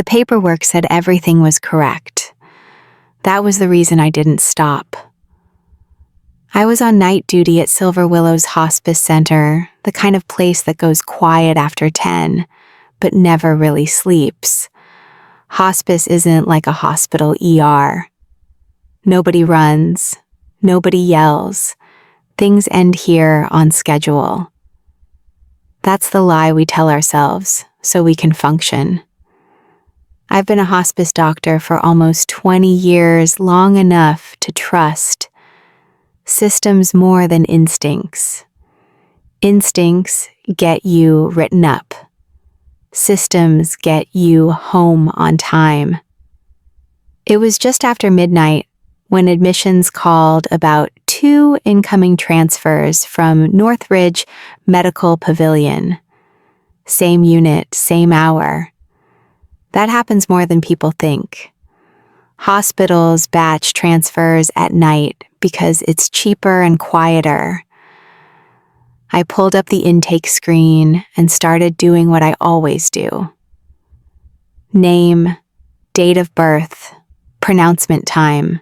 The paperwork said everything was correct. That was the reason I didn't stop. I was on night duty at Silver Willow's Hospice Center, the kind of place that goes quiet after 10, but never really sleeps. Hospice isn't like a hospital ER. Nobody runs. Nobody yells. Things end here on schedule. That's the lie we tell ourselves so we can function. I've been a hospice doctor for almost 20 years, long enough to trust systems more than instincts. Instincts get you written up. Systems get you home on time. It was just after midnight when admissions called about 2 incoming transfers from Northridge Medical Pavilion. Same unit, same hour. That happens more than people think. Hospitals batch transfers at night because it's cheaper and quieter. I pulled up the intake screen and started doing what I always do. Name, date of birth, pronouncement time,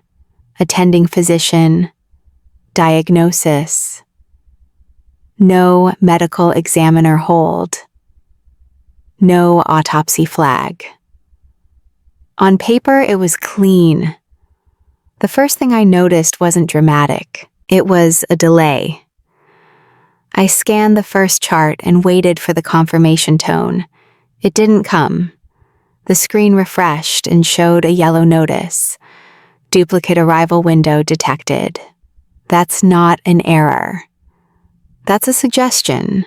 attending physician, diagnosis. No medical examiner hold. No autopsy flag. On paper, it was clean. The first thing I noticed wasn't dramatic. It was a delay. I scanned the first chart and waited for the confirmation tone. It didn't come. The screen refreshed and showed a yellow notice. Duplicate arrival window detected. That's not an error. That's a suggestion.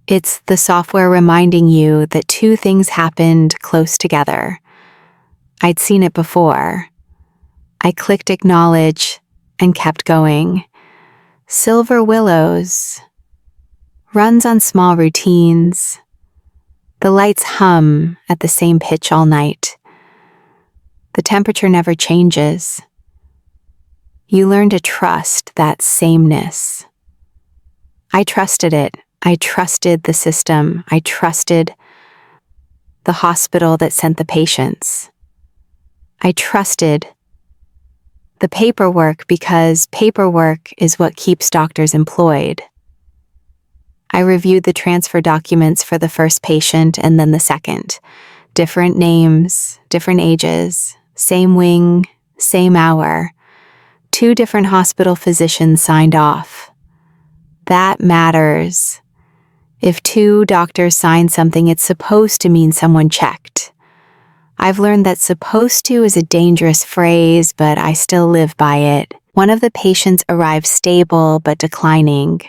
It's the software reminding you that 2 things happened close together. I'd seen it before. I clicked acknowledge and kept going. Silver Willows runs on small routines. The lights hum at the same pitch all night. The temperature never changes. You learn to trust that sameness. I trusted it. I trusted the system. I trusted the hospital that sent the patients. I trusted the paperwork because paperwork is what keeps doctors employed. I reviewed the transfer documents for the first patient and then the second. Different names, different ages, same wing, same hour. 2 different hospital physicians signed off. That matters. If 2 doctors sign something, it's supposed to mean someone checked. I've learned that supposed to is a dangerous phrase, but I still live by it. One of the patients arrived stable but declining.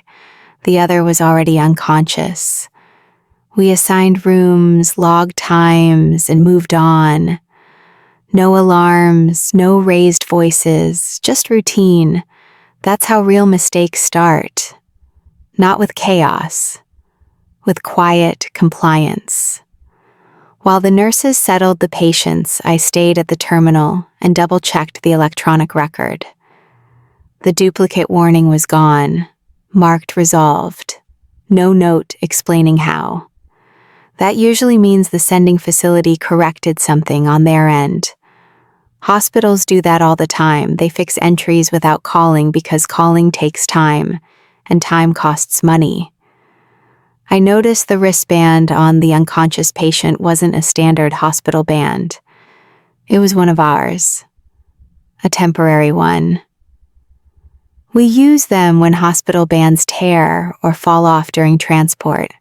The other was already unconscious. We assigned rooms, logged times, and moved on. No alarms, no raised voices, just routine. That's how real mistakes start. Not with chaos, with quiet compliance. While the nurses settled the patients, I stayed at the terminal and double-checked the electronic record. The duplicate warning was gone, marked resolved. No note explaining how. That usually means the sending facility corrected something on their end. Hospitals do that all the time. They fix entries without calling because calling takes time, and time costs money. I noticed the wristband on the unconscious patient wasn't a standard hospital band. It was one of ours. A temporary one. We use them when hospital bands tear or fall off during transport.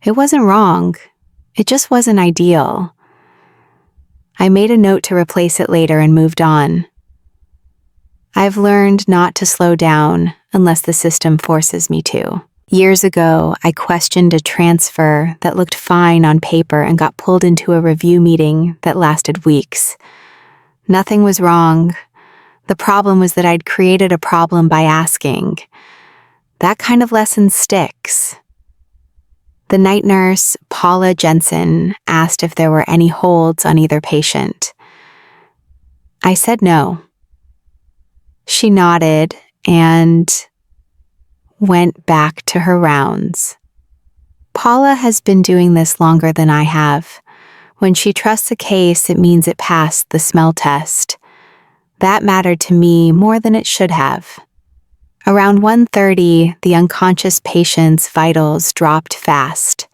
It wasn't wrong. It just wasn't ideal. I made a note to replace it later and moved on. I've learned not to slow down unless the system forces me to. Years ago, I questioned a transfer that looked fine on paper and got pulled into a review meeting that lasted weeks. Nothing was wrong. The problem was that I'd created a problem by asking. That kind of lesson sticks. The night nurse, Paula Jensen, asked if there were any holds on either patient. I said no. She nodded and went back to her rounds. Paula has been doing this longer than I have. When she trusts a case, it means it passed the smell test. That mattered to me more than it should have. Around 1:30, the unconscious patient's vitals dropped fast.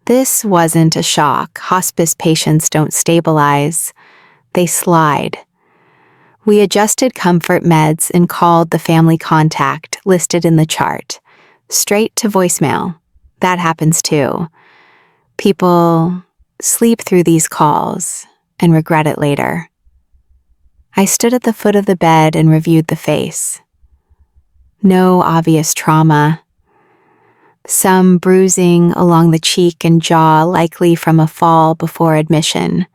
This wasn't a shock. Hospice patients don't stabilize. They slide. We adjusted comfort meds and called the family contact listed in the chart. Straight to voicemail. That happens too. People sleep through these calls and regret it later. I stood at the foot of the bed and reviewed the face. No obvious trauma. Some bruising along the cheek and jaw, likely from a fall before admission.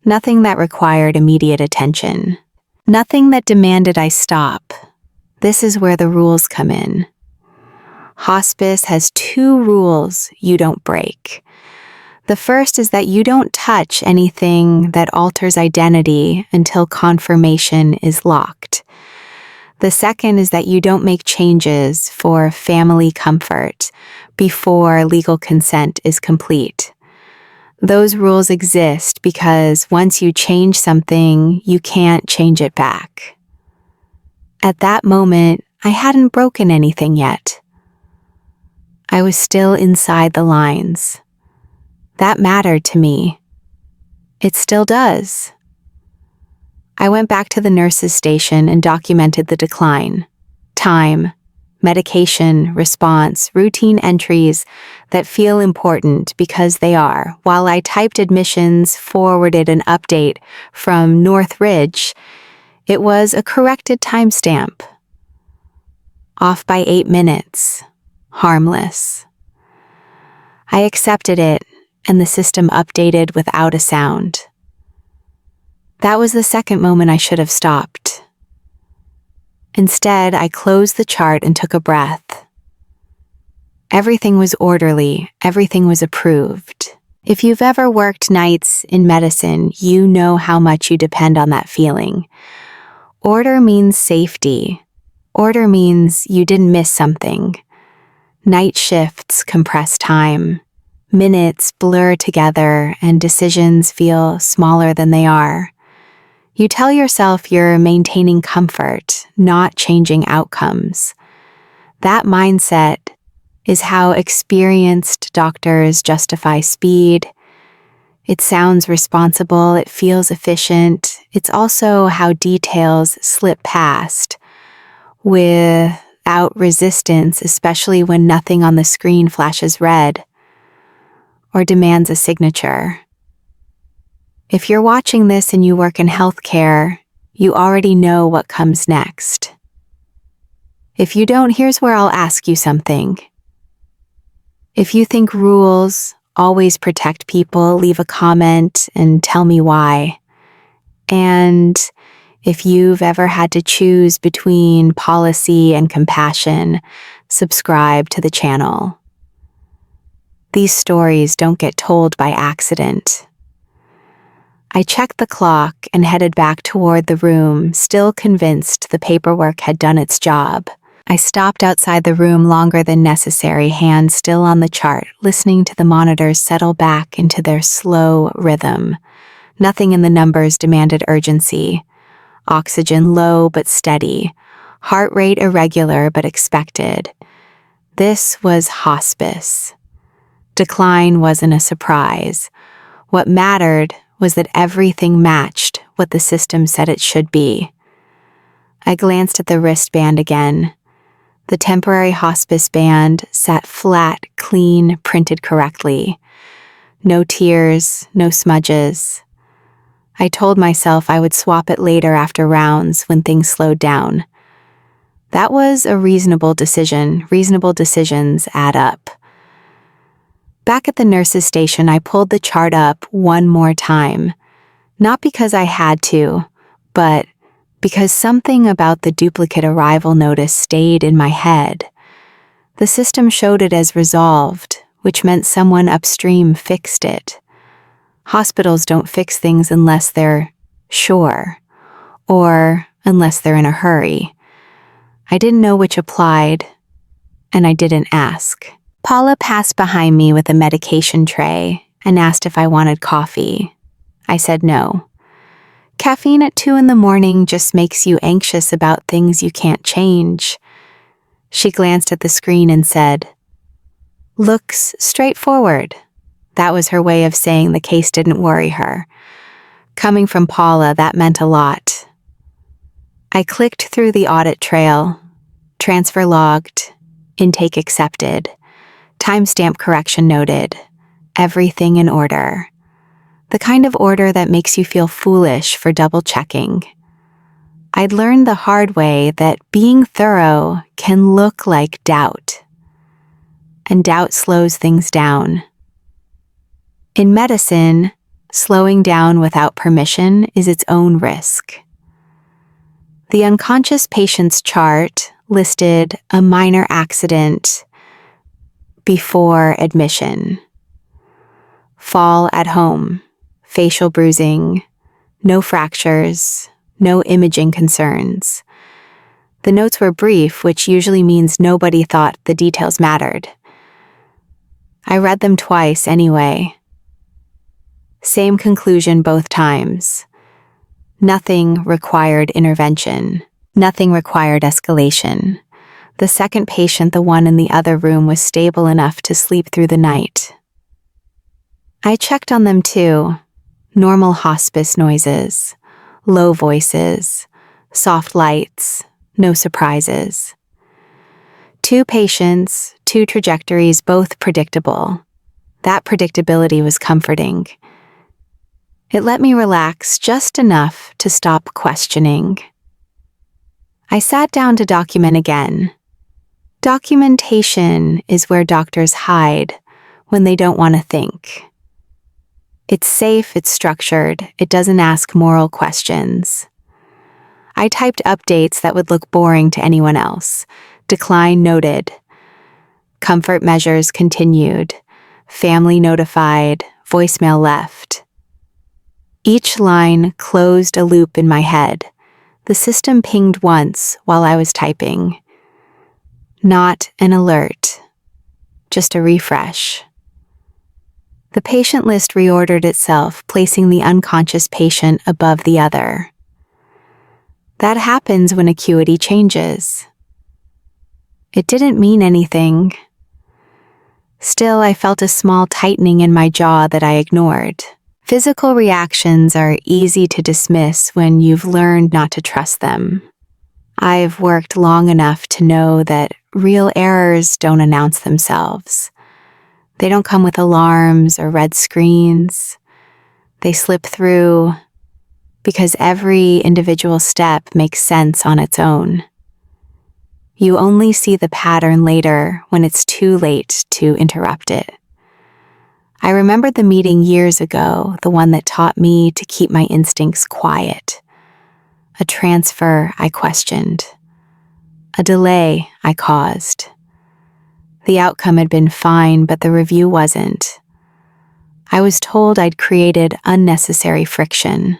Nothing that required immediate attention. Nothing that demanded I stop. This is where the rules come in. Hospice has 2 rules you don't break. The first is that you don't touch anything that alters identity until confirmation is locked. The second is that you don't make changes for family comfort before legal consent is complete. Those rules exist because once you change something, you can't change it back. At that moment, I hadn't broken anything yet. I was still inside the lines. That mattered to me. It still does. I went back to the nurse's station and documented the decline. Time, medication, response, routine entries that feel important because they are. While I typed admissions, forwarded an update from North Ridge, it was a corrected timestamp. Off by 8 minutes. Harmless. I accepted it, and the system updated without a sound. That was the second moment I should have stopped. Instead, I closed the chart and took a breath. Everything was orderly, everything was approved. If you've ever worked nights in medicine, you know how much you depend on that feeling. Order means safety. Order means you didn't miss something. Night shifts compress time. Minutes blur together and decisions feel smaller than they are. You tell yourself you're maintaining comfort, not changing outcomes. That mindset is how experienced doctors justify speed. It sounds responsible, it feels efficient. It's also how details slip past without resistance, especially when nothing on the screen flashes red or demands a signature. If you're watching this and you work in healthcare, you already know what comes next. If you don't, here's where I'll ask you something. If you think rules always protect people, leave a comment and tell me why. And if you've ever had to choose between policy and compassion, subscribe to the channel. These stories don't get told by accident. I checked the clock and headed back toward the room, still convinced the paperwork had done its job. I stopped outside the room longer than necessary, hands still on the chart, listening to the monitors settle back into their slow rhythm. Nothing in the numbers demanded urgency. Oxygen low but steady. Heart rate irregular but expected. This was hospice. Decline wasn't a surprise. What mattered was that everything matched what the system said it should be. I glanced at the wristband again. The temporary hospice band sat flat, clean, printed correctly. No tears, no smudges. I told myself I would swap it later after rounds when things slowed down. That was a reasonable decision. Reasonable decisions add up. Back at the nurse's station, I pulled the chart up one more time. Not because I had to, but because something about the duplicate arrival notice stayed in my head. The system showed it as resolved, which meant someone upstream fixed it. Hospitals don't fix things unless they're sure, or unless they're in a hurry. I didn't know which applied, and I didn't ask. Paula passed behind me with a medication tray. and asked if I wanted coffee. I said no. Caffeine at 2 in the morning just makes you anxious about things you can't change. She glanced at the screen and said, "Looks straightforward." That was her way of saying the case didn't worry her. Coming from Paula, that meant a lot. I clicked through the audit trail. Transfer logged. Intake accepted. Timestamp correction noted. Everything in order. The kind of order that makes you feel foolish for double-checking. I'd learned the hard way that being thorough can look like doubt. And doubt slows things down. In medicine, slowing down without permission is its own risk. The unconscious patient's chart listed a minor accident before admission. Fall at home, facial bruising, no fractures, no imaging concerns. The notes were brief, which usually means nobody thought the details mattered. I read them twice anyway. Same conclusion both times. Nothing required intervention. Nothing required escalation. The second patient, the one in the other room, was stable enough to sleep through the night. I checked on them too. Normal hospice noises, low voices, soft lights, no surprises. 2 patients, 2 trajectories, both predictable. That predictability was comforting. It let me relax just enough to stop questioning. I sat down to document again. Documentation is where doctors hide when they don't want to think. It's safe, it's structured, it doesn't ask moral questions. I typed updates that would look boring to anyone else. Decline noted. Comfort measures continued. Family notified. Voicemail left. Each line closed a loop in my head. The system pinged once while I was typing. Not an alert, just a refresh. The patient list reordered itself, placing the unconscious patient above the other. That happens when acuity changes. It didn't mean anything. Still, I felt a small tightening in my jaw that I ignored. Physical reactions are easy to dismiss when you've learned not to trust them. I've worked long enough to know that real errors don't announce themselves. They don't come with alarms or red screens. They slip through because every individual step makes sense on its own. You only see the pattern later when it's too late to interrupt it. I remembered the meeting years ago, the one that taught me to keep my instincts quiet. A transfer I questioned. A delay I caused. The outcome had been fine, but the review wasn't. I was told I'd created unnecessary friction.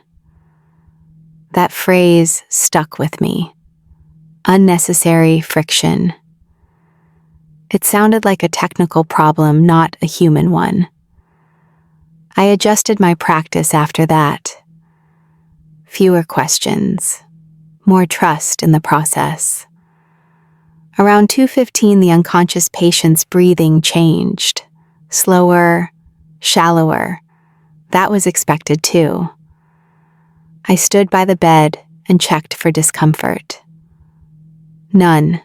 That phrase stuck with me. Unnecessary friction. It sounded like a technical problem, not a human one. I adjusted my practice after that. Fewer questions. More trust in the process. Around 2:15, the unconscious patient's breathing changed. Slower, shallower. That was expected too. I stood by the bed and checked for discomfort. None.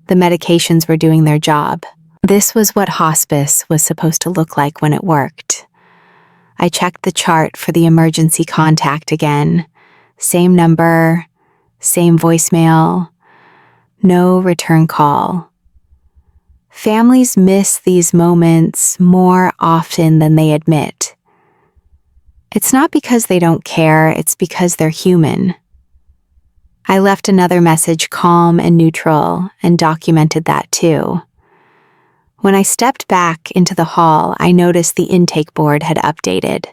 The medications were doing their job. This was what hospice was supposed to look like when it worked. I checked the chart for the emergency contact again. Same number, same voicemail, no return call. Families miss these moments more often than they admit. It's not because they don't care, it's because they're human. I left another message calm and neutral and documented that too. When I stepped back into the hall, I noticed the intake board had updated.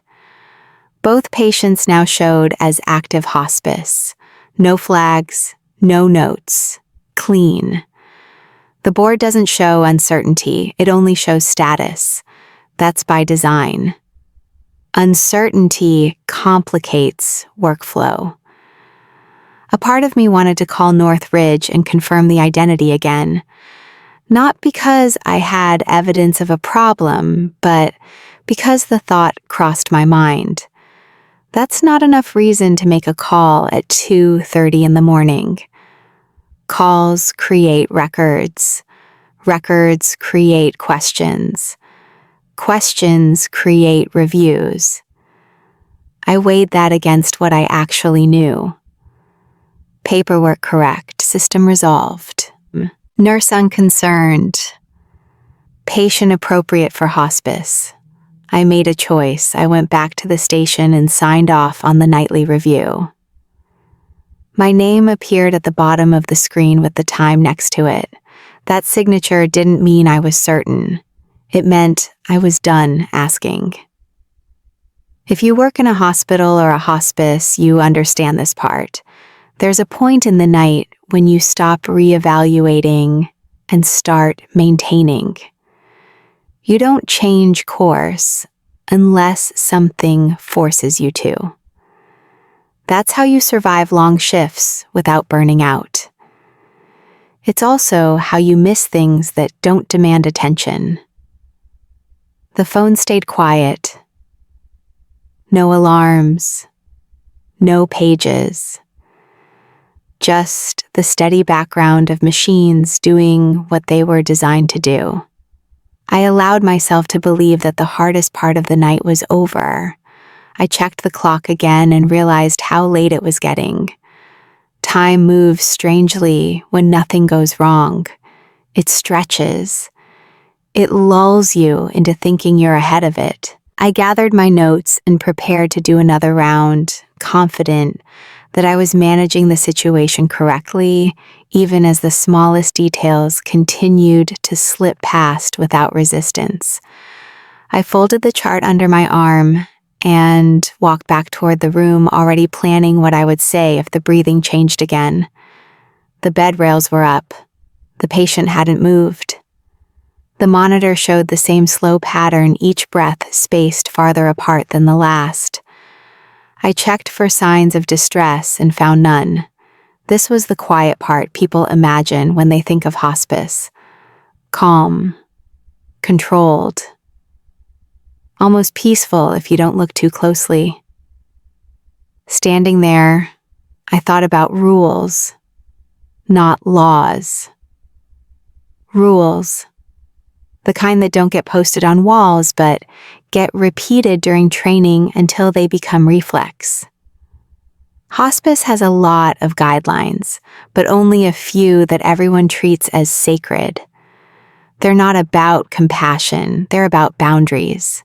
Both patients now showed as active hospice. No flags, no notes. Clean. The board doesn't show uncertainty, it only shows status. That's by design. Uncertainty complicates workflow. A part of me wanted to call North Ridge and confirm the identity again. Not because I had evidence of a problem, but because the thought crossed my mind. That's not enough reason to make a call at 2:30 in the morning. Calls create records. Records create questions. Questions create reviews. I weighed that against what I actually knew. Paperwork correct, system resolved. Nurse unconcerned. Patient appropriate for hospice. I made a choice. I went back to the station and signed off on the nightly review. My name appeared at the bottom of the screen with the time next to it. That signature didn't mean I was certain. It meant I was done asking. If you work in a hospital or a hospice, you understand this part. There's a point in the night when you stop reevaluating and start maintaining. You don't change course unless something forces you to. That's how you survive long shifts without burning out. It's also how you miss things that don't demand attention. The phone stayed quiet. No alarms. No pages. Just the steady background of machines doing what they were designed to do. I allowed myself to believe that the hardest part of the night was over. I checked the clock again and realized how late it was getting. Time moves strangely when nothing goes wrong. It stretches. It lulls you into thinking you're ahead of it. I gathered my notes and prepared to do another round, confident that I was managing the situation correctly, even as the smallest details continued to slip past without resistance. I folded the chart under my arm and walked back toward the room, already planning what I would say if the breathing changed again. The bed rails were up. The patient hadn't moved. The monitor showed the same slow pattern, each breath spaced farther apart than the last. I checked for signs of distress and found none. This was the quiet part people imagine when they think of hospice. Calm. Controlled. Almost peaceful if you don't look too closely. Standing there, I thought about rules, not laws. Rules. The kind that don't get posted on walls, but get repeated during training until they become reflex. Hospice has a lot of guidelines, but only a few that everyone treats as sacred. They're not about compassion, they're about boundaries.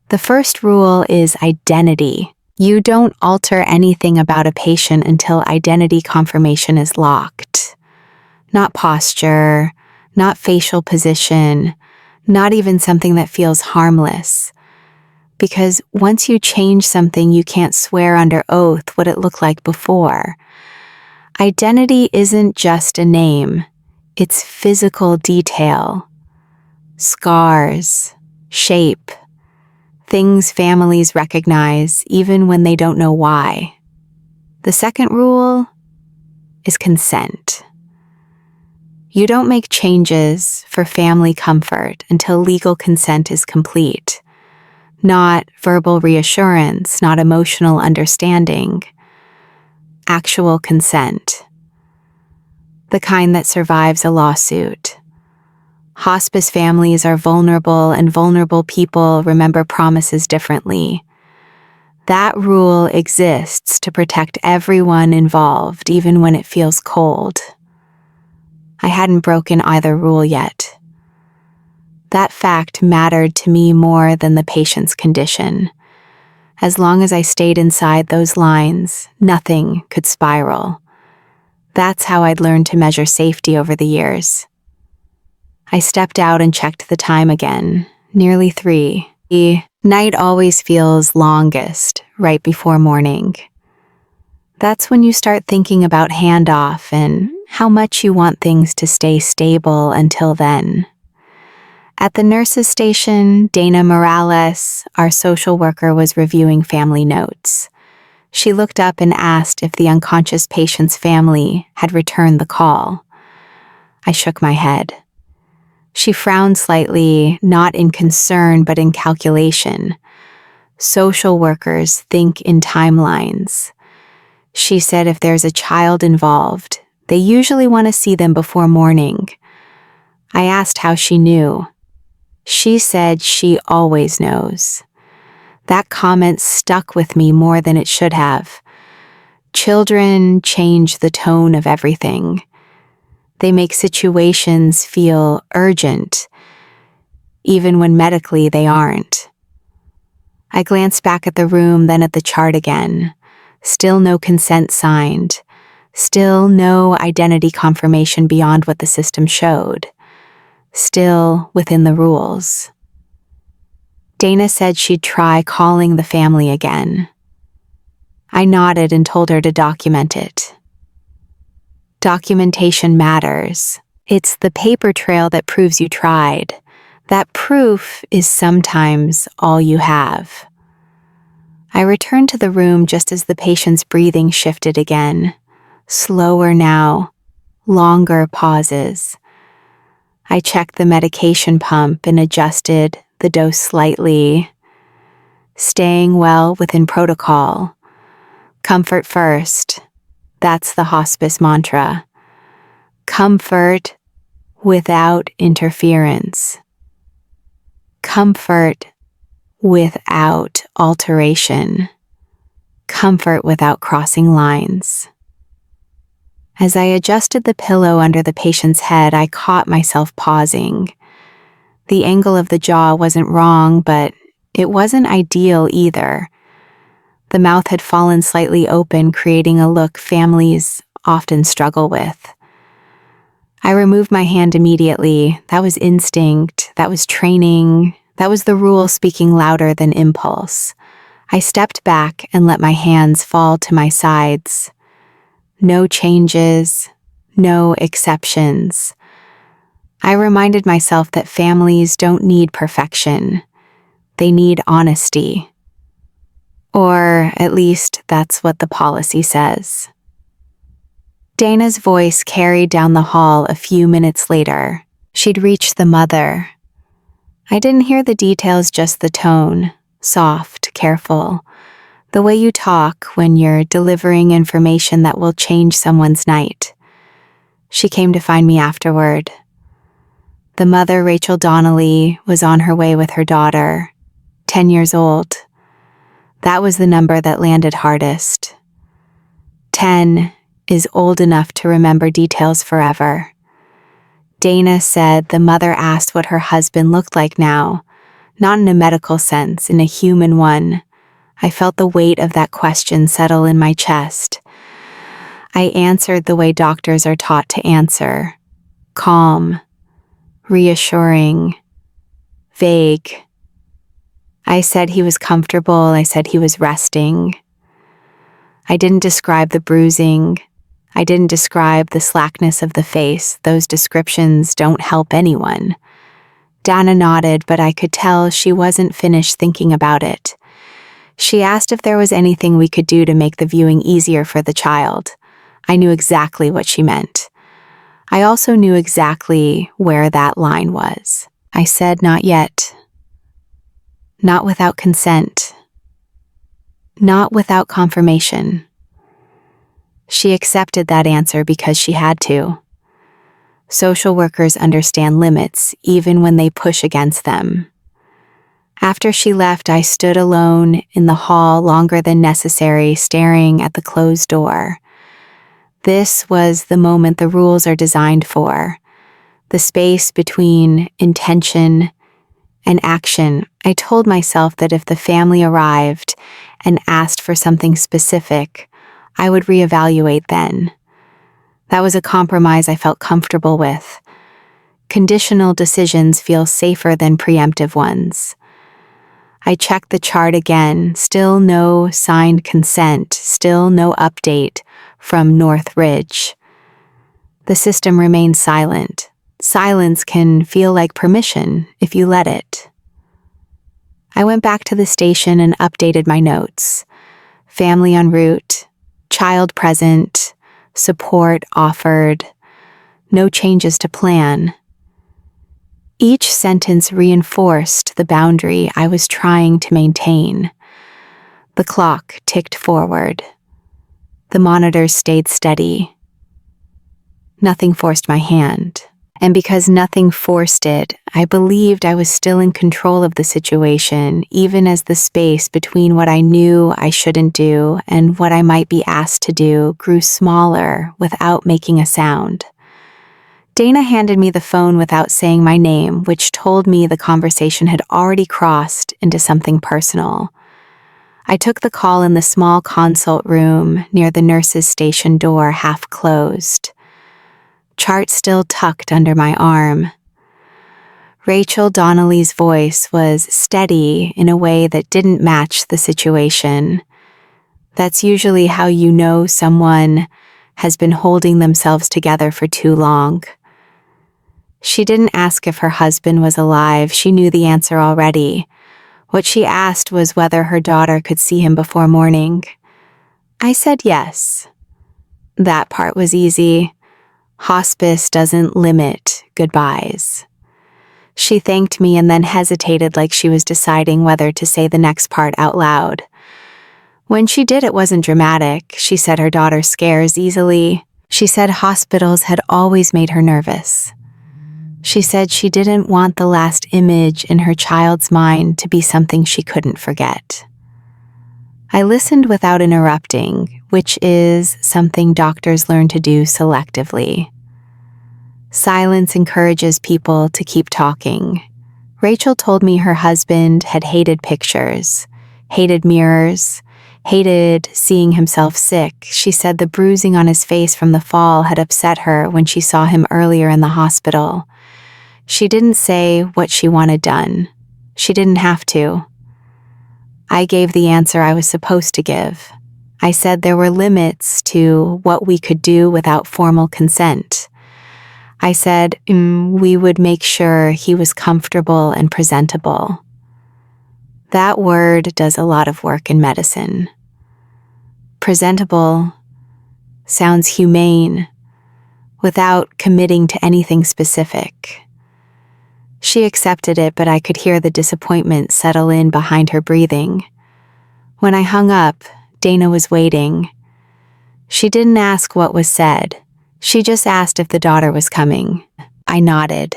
The first rule is identity. You don't alter anything about a patient until identity confirmation is locked. Not posture, not facial position, not even something that feels harmless. Because once you change something, you can't swear under oath what it looked like before. Identity isn't just a name, it's physical detail. Scars, shape, things families recognize even when they don't know why. The second rule is consent. You don't make changes for family comfort until legal consent is complete. Not verbal reassurance, not emotional understanding. Actual consent. The kind that survives a lawsuit. Hospice families are vulnerable, and vulnerable people remember promises differently. That rule exists to protect everyone involved, even when it feels cold. I hadn't broken either rule yet. That fact mattered to me more than the patient's condition. As long as I stayed inside those lines, nothing could spiral. That's how I'd learned to measure safety over the years. I stepped out and checked the time again, nearly 3. The night always feels longest right before morning. That's when you start thinking about handoff and how much you want things to stay stable until then. At the nurse's station, Dana Morales, our social worker, was reviewing family notes. She looked up and asked if the unconscious patient's family had returned the call. I shook my head. She frowned slightly, not in concern but in calculation. Social workers think in timelines. She said if there's a child involved, they usually want to see them before morning. I asked how she knew. She said she always knows. That comment stuck with me more than it should have. Children change the tone of everything. They make situations feel urgent, even when medically they aren't. I glanced back at the room, then at the chart again. Still no consent signed. Still no identity confirmation beyond what the system showed. Still within the rules. Dana said she'd try calling the family again. I nodded and told her to document it. Documentation matters. It's the paper trail that proves you tried. That proof is sometimes all you have. I returned to the room just as the patient's breathing shifted again. Slower now, longer pauses. I checked the medication pump and adjusted the dose slightly, staying well within protocol. Comfort first. That's the hospice mantra. Comfort without interference. Comfort without alteration. Comfort without crossing lines. As I adjusted the pillow under the patient's head, I caught myself pausing. The angle of the jaw wasn't wrong, but it wasn't ideal either. The mouth had fallen slightly open, creating a look families often struggle with. I removed my hand immediately. That was instinct. That was training. That was the rule speaking louder than impulse. I stepped back and let my hands fall to my sides. No changes, no exceptions. I reminded myself that families don't need perfection. They need honesty. Or at least that's what the policy says. Dana's voice carried down the hall a few minutes later. She'd reached the mother. I didn't hear the details, just the tone, soft, careful. The way you talk when you're delivering information that will change someone's night. She came to find me afterward. The mother, Rachel Donnelly, was on her way with her daughter, 10 years old. That was the number that landed hardest. 10 is old enough to remember details forever. Dana said the mother asked what her husband looked like now, not in a medical sense, in a human one. I felt the weight of that question settle in my chest. I answered the way doctors are taught to answer. Calm, reassuring, vague. I said he was comfortable. I said he was resting. I didn't describe the bruising. I didn't describe the slackness of the face. Those descriptions don't help anyone. Dana nodded, but I could tell she wasn't finished thinking about it. She asked if there was anything we could do to make the viewing easier for the child. I knew exactly what she meant. I also knew exactly where that line was. I said, not yet. Not without consent. Not without confirmation. She accepted that answer because she had to. Social workers understand limits even when they push against them. After she left, I stood alone in the hall longer than necessary, staring at the closed door. This was the moment the rules are designed for. The space between intention and action. I told myself that if the family arrived and asked for something specific, I would reevaluate then. That was a compromise I felt comfortable with. Conditional decisions feel safer than preemptive ones. I checked the chart again, still no signed consent, still no update from North Ridge. The system remained silent, Silence can feel like permission if you let it. I went back to the station and updated my notes. Family en route, child present, support offered, no changes to plan. Each sentence reinforced the boundary I was trying to maintain. The clock ticked forward. The monitors stayed steady. Nothing forced my hand. And because nothing forced it, I believed I was still in control of the situation, even as the space between what I knew I shouldn't do and what I might be asked to do grew smaller without making a sound. Dana handed me the phone without saying my name, which told me the conversation had already crossed into something personal. I took the call in the small consult room near the nurse's station door, half closed. Chart still tucked under my arm. Rachel Donnelly's voice was steady in a way that didn't match the situation. That's usually how you know someone has been holding themselves together for too long. She didn't ask if her husband was alive. She knew the answer already. What she asked was whether her daughter could see him before morning. I said yes. That part was easy. Hospice doesn't limit goodbyes. She thanked me and then hesitated like she was deciding whether to say the next part out loud. When she did, it wasn't dramatic. She said her daughter scares easily. She said hospitals had always made her nervous. She said she didn't want the last image in her child's mind to be something she couldn't forget. I listened without interrupting, which is something doctors learn to do selectively. Silence encourages people to keep talking. Rachel told me her husband had hated pictures, hated mirrors, hated seeing himself sick. She said the bruising on his face from the fall had upset her when she saw him earlier in the hospital. She didn't say what she wanted done. She didn't have to. I gave the answer I was supposed to give. I said there were limits to what we could do without formal consent. I said we would make sure he was comfortable and presentable. That word does a lot of work in medicine. Presentable sounds humane without committing to anything specific. She accepted it, but I could hear the disappointment settle in behind her breathing. When I hung up, Dana was waiting. She didn't ask what was said. She just asked if the daughter was coming. I nodded.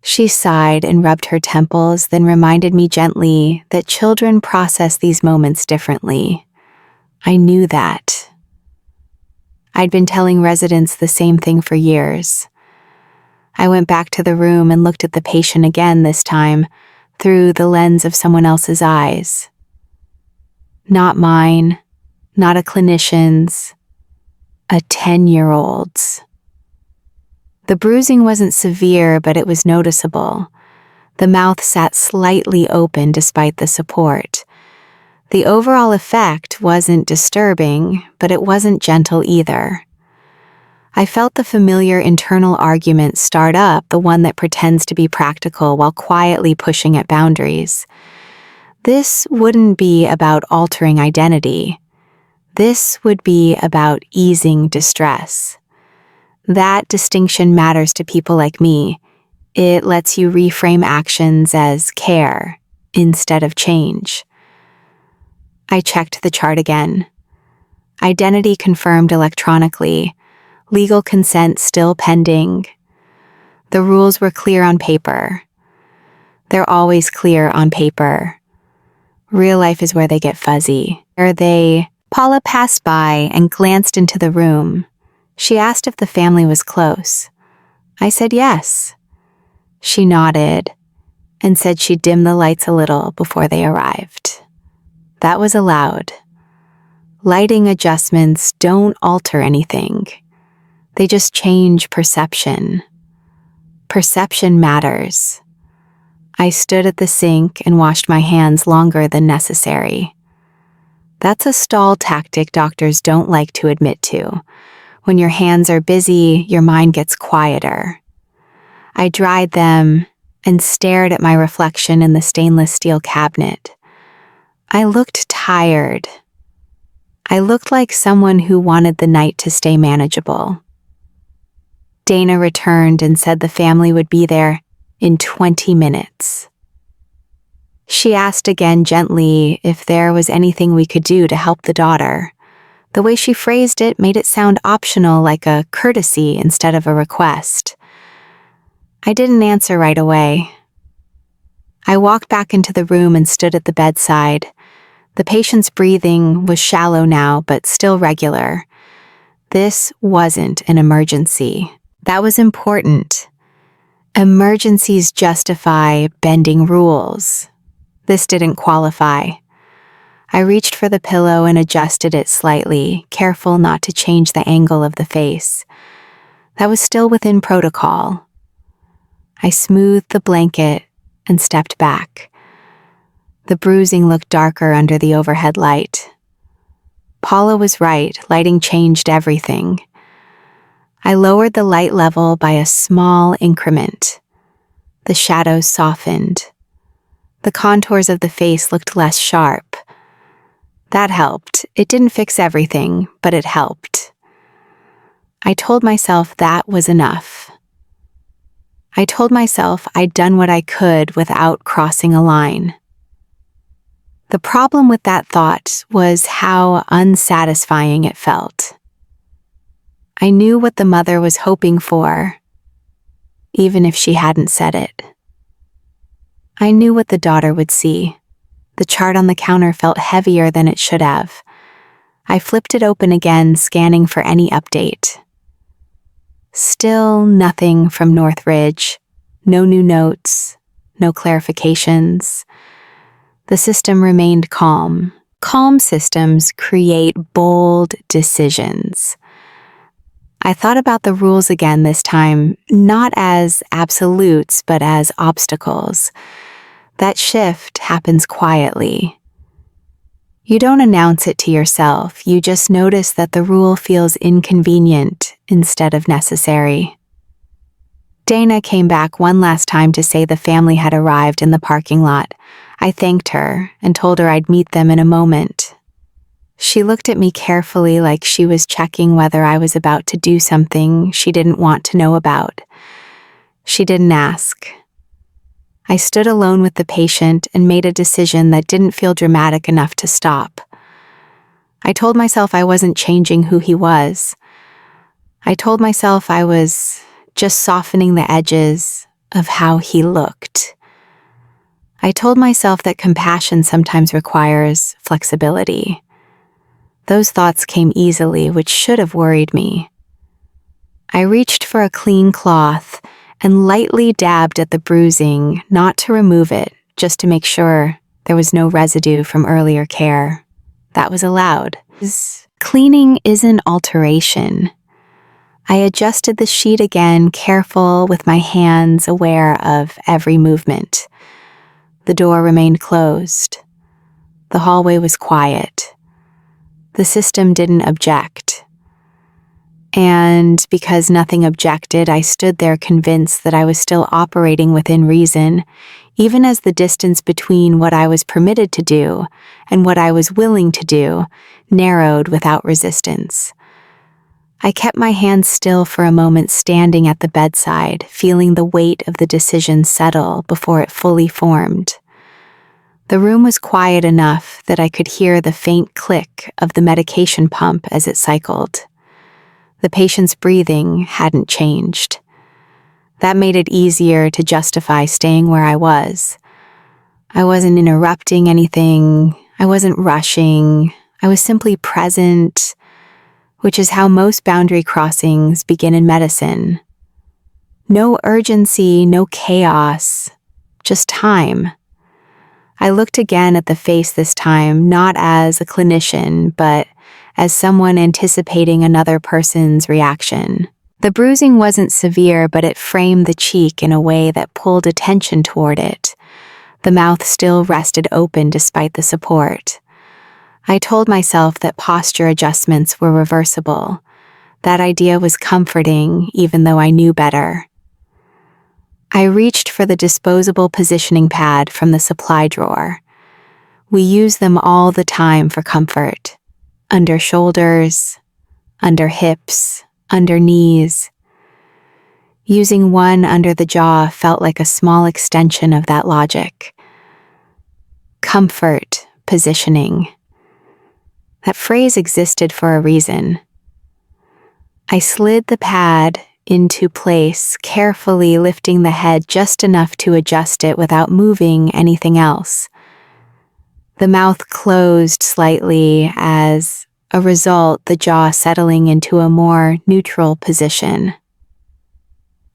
She sighed and rubbed her temples, then reminded me gently that children process these moments differently. I knew that. I'd been telling residents the same thing for years. I went back to the room and looked at the patient again, this time through the lens of someone else's eyes. Not mine, not a clinician's, a 10-year-old's. The bruising wasn't severe, but it was noticeable. The mouth sat slightly open despite the support. The overall effect wasn't disturbing, but it wasn't gentle either. I felt the familiar internal argument start up, the one that pretends to be practical while quietly pushing at boundaries. This wouldn't be about altering identity. This would be about easing distress. That distinction matters to people like me. It lets you reframe actions as care instead of change. I checked the chart again. Identity confirmed electronically. Legal consent still pending. The rules were clear on paper. They're always clear on paper. Real life is where they get fuzzy. Paula passed by and glanced into the room. She asked if the family was close. I said yes. She nodded and said she'd dim the lights a little before they arrived. That was allowed. Lighting adjustments don't alter anything. They just change perception. Perception matters. I stood at the sink and washed my hands longer than necessary. That's a stall tactic doctors don't like to admit to. When your hands are busy, your mind gets quieter. I dried them and stared at my reflection in the stainless steel cabinet. I looked tired. I looked like someone who wanted the night to stay manageable. Dana returned and said the family would be there in 20 minutes. She asked again gently if there was anything we could do to help the daughter. The way she phrased it made it sound optional, like a courtesy instead of a request. I didn't answer right away. I walked back into the room and stood at the bedside. The patient's breathing was shallow now, but still regular. This wasn't an emergency. That was important. Emergencies justify bending rules. This didn't qualify. I reached for the pillow and adjusted it slightly, careful not to change the angle of the face. That was still within protocol. I smoothed the blanket and stepped back. The bruising looked darker under the overhead light. Paula was right, lighting changed everything. I lowered the light level by a small increment. The shadows softened. The contours of the face looked less sharp. That helped. It didn't fix everything, but it helped. I told myself that was enough. I told myself I'd done what I could without crossing a line. The problem with that thought was how unsatisfying it felt. I knew what the mother was hoping for, even if she hadn't said it. I knew what the daughter would see. The chart on the counter felt heavier than it should have. I flipped it open again, scanning for any update. Still nothing from Northridge. No new notes, no clarifications. The system remained calm. Calm systems create bold decisions. I thought about the rules again this time, not as absolutes, but as obstacles. That shift happens quietly. You don't announce it to yourself, you just notice that the rule feels inconvenient instead of necessary. Dana came back one last time to say the family had arrived in the parking lot. I thanked her and told her I'd meet them in a moment. She looked at me carefully, like she was checking whether I was about to do something she didn't want to know about. She didn't ask. I stood alone with the patient and made a decision that didn't feel dramatic enough to stop. I told myself I wasn't changing who he was. I told myself I was just softening the edges of how he looked. I told myself that compassion sometimes requires flexibility. Those thoughts came easily, which should have worried me. I reached for a clean cloth and lightly dabbed at the bruising, not to remove it, just to make sure there was no residue from earlier care. That was allowed. Cleaning isn't alteration. I adjusted the sheet again, careful with my hands, aware of every movement. The door remained closed. The hallway was quiet. The system didn't object. And because nothing objected, I stood there convinced that I was still operating within reason, even as the distance between what I was permitted to do and what I was willing to do narrowed without resistance. I kept my hands still for a moment, standing at the bedside, feeling the weight of the decision settle before it fully formed. The room was quiet enough that I could hear the faint click of the medication pump as it cycled. The patient's breathing hadn't changed. That made it easier to justify staying where I was. I wasn't interrupting anything. I wasn't rushing. I was simply present, which is how most boundary crossings begin in medicine. No urgency, no chaos, just time. I looked again at the face this time, not as a clinician, but as someone anticipating another person's reaction. The bruising wasn't severe, but it framed the cheek in a way that pulled attention toward it. The mouth still rested open despite the support. I told myself that posture adjustments were reversible. That idea was comforting, even though I knew better. I reached for the disposable positioning pad from the supply drawer. We use them all the time for comfort. Under shoulders, under hips, under knees. Using one under the jaw felt like a small extension of that logic. Comfort positioning. That phrase existed for a reason. I slid the pad into place, carefully lifting the head just enough to adjust it without moving anything else. The mouth closed slightly as a result, the jaw settling into a more neutral position.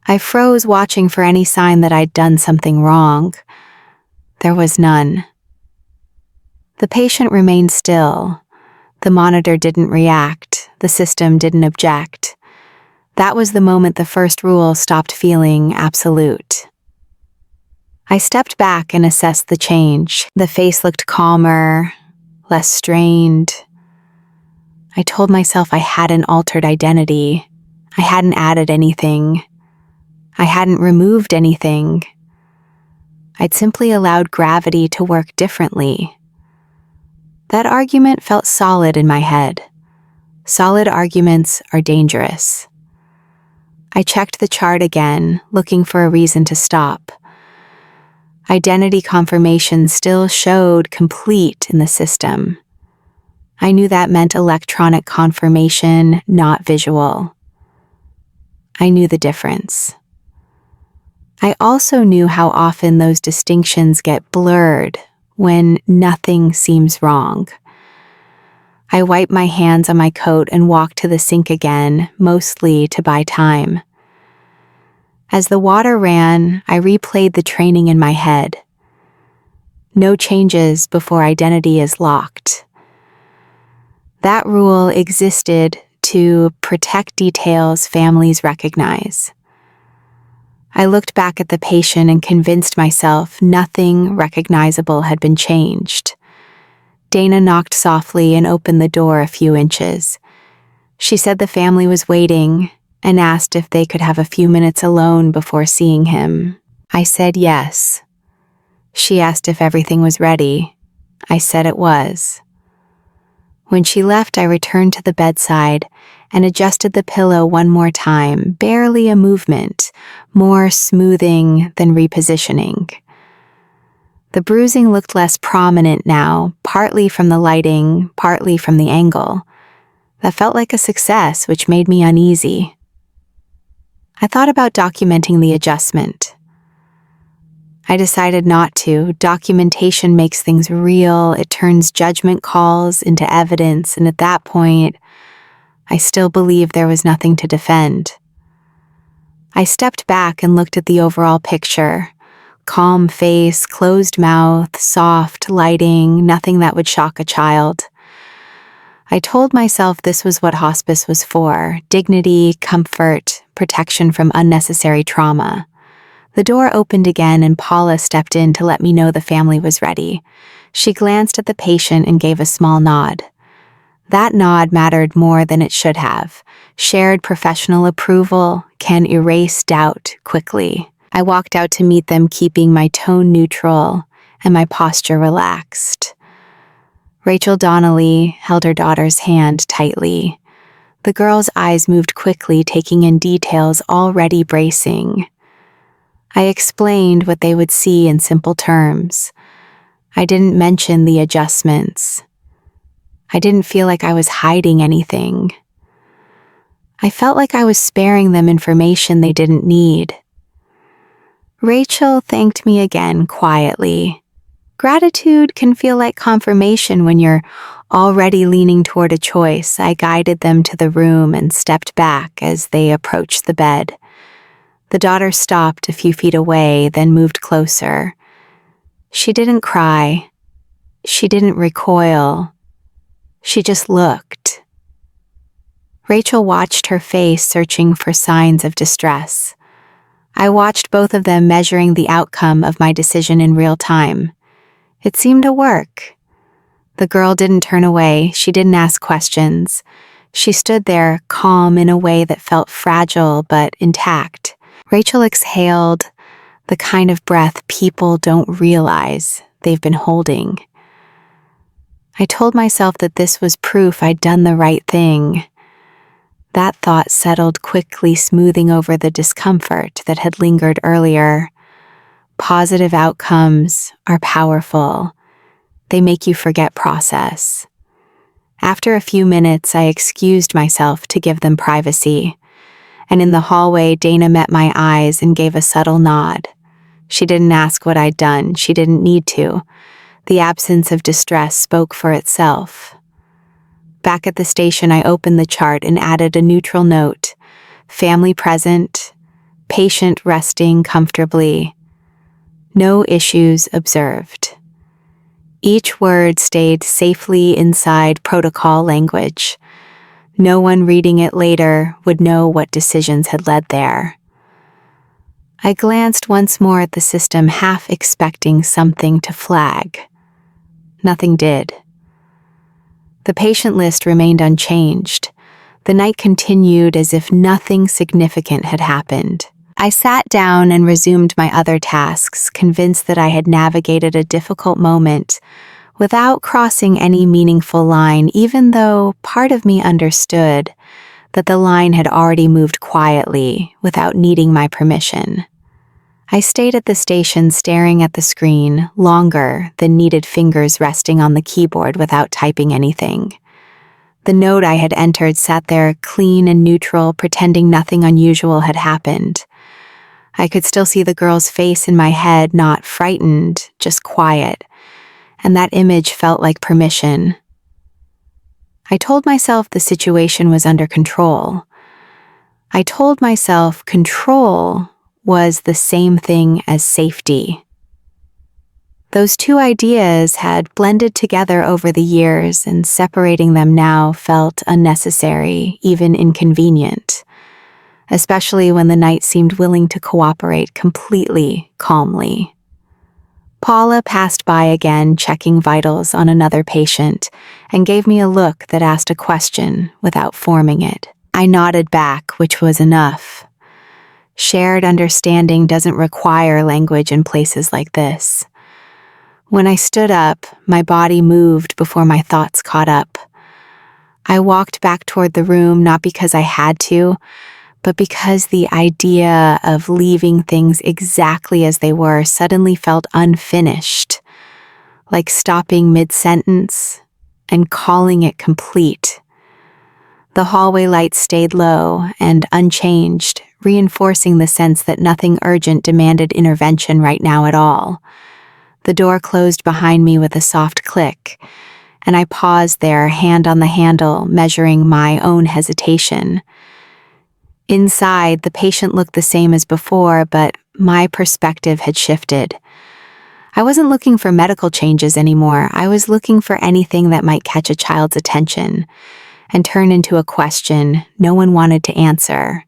I froze, watching for any sign that I'd done something wrong. There was none. The patient remained still. The monitor didn't react. The system didn't object. That was the moment the first rule stopped feeling absolute. I stepped back and assessed the change. The face looked calmer, less strained. I told myself I hadn't altered identity. I hadn't added anything. I hadn't removed anything. I'd simply allowed gravity to work differently. That argument felt solid in my head. Solid arguments are dangerous. I checked the chart again, looking for a reason to stop. Identity confirmation still showed complete in the system. I knew that meant electronic confirmation, not visual. I knew the difference. I also knew how often those distinctions get blurred when nothing seems wrong. I wiped my hands on my coat and walked to the sink again, mostly to buy time. As the water ran, I replayed the training in my head. No changes before identity is locked. That rule existed to protect details families recognize. I looked back at the patient and convinced myself nothing recognizable had been changed. Dana knocked softly and opened the door a few inches. She said the family was waiting and asked if they could have a few minutes alone before seeing him. I said yes. She asked if everything was ready. I said it was. When she left, I returned to the bedside and adjusted the pillow one more time, barely a movement, more smoothing than repositioning. The bruising looked less prominent now, partly from the lighting, partly from the angle. That felt like a success, which made me uneasy. I thought about documenting the adjustment. I decided not to. Documentation makes things real. It turns judgment calls into evidence, and at that point, I still believed there was nothing to defend. I stepped back and looked at the overall picture. Calm face, closed mouth, soft lighting, nothing that would shock a child. I told myself this was what hospice was for: dignity, comfort, protection from unnecessary trauma. The door opened again and Paula stepped in to let me know the family was ready. She glanced at the patient and gave a small nod. That nod mattered more than it should have. Shared professional approval can erase doubt quickly. I walked out to meet them, keeping my tone neutral and my posture relaxed. Rachel Donnelly held her daughter's hand tightly. The girl's eyes moved quickly, taking in details already bracing. I explained what they would see in simple terms. I didn't mention the adjustments. I didn't feel like I was hiding anything. I felt like I was sparing them information they didn't need. Rachel thanked me again quietly. Gratitude can feel like confirmation when you're already leaning toward a choice. I guided them to the room and stepped back as they approached the bed. The daughter stopped a few feet away, then moved closer. She didn't cry. She didn't recoil. She just looked. Rachel watched her face, searching for signs of distress. I watched both of them, measuring the outcome of my decision in real time. It seemed to work. The girl didn't turn away. She didn't ask questions. She stood there, calm in a way that felt fragile but intact. Rachel exhaled, the kind of breath people don't realize they've been holding. I told myself that this was proof I'd done the right thing. That thought settled quickly, smoothing over the discomfort that had lingered earlier. Positive outcomes are powerful. They make you forget process. After a few minutes, I excused myself to give them privacy, and in the hallway, Dana met my eyes and gave a subtle nod. She didn't ask what I'd done. She didn't need to. The absence of distress spoke for itself. Back at the station, I opened the chart and added a neutral note. Family present, patient resting comfortably. No issues observed. Each word stayed safely inside protocol language. No one reading it later would know what decisions had led there. I glanced once more at the system, half expecting something to flag. Nothing did. The patient list remained unchanged. The night continued as if nothing significant had happened. I sat down and resumed my other tasks, convinced that I had navigated a difficult moment without crossing any meaningful line, even though part of me understood that the line had already moved quietly without needing my permission. I stayed at the station staring at the screen longer than needed fingers resting on the keyboard without typing anything. The note I had entered sat there clean and neutral, pretending nothing unusual had happened. I could still see the girl's face in my head, not frightened, just quiet, and that image felt like permission. I told myself the situation was under control. I told myself control was the same thing as safety. Those two ideas had blended together over the years, and separating them now felt unnecessary, even inconvenient, especially when the night seemed willing to cooperate completely calmly. Paula passed by again, checking vitals on another patient, and gave me a look that asked a question without forming it. I nodded back, which was enough. Shared understanding doesn't require language in places like this. When I stood up, my body moved before my thoughts caught up. I walked back toward the room, not because I had to, but because the idea of leaving things exactly as they were suddenly felt unfinished, like stopping mid-sentence and calling it complete. The hallway lights stayed low and unchanged, reinforcing the sense that nothing urgent demanded intervention right now at all. The door closed behind me with a soft click, and I paused there, hand on the handle, measuring my own hesitation. Inside, the patient looked the same as before, but my perspective had shifted. I wasn't looking for medical changes anymore. I was looking for anything that might catch a child's attention and turn into a question no one wanted to answer.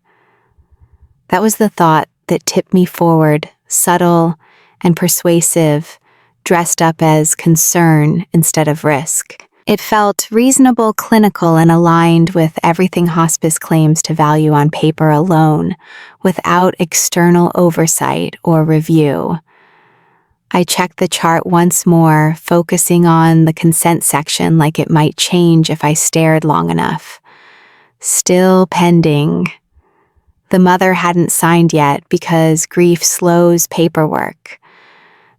That was the thought that tipped me forward, subtle and persuasive, dressed up as concern instead of risk. It felt reasonable, clinical, and aligned with everything hospice claims to value on paper alone, without external oversight or review. I checked the chart once more, focusing on the consent section like it might change if I stared long enough. Still pending. The mother hadn't signed yet because grief slows paperwork.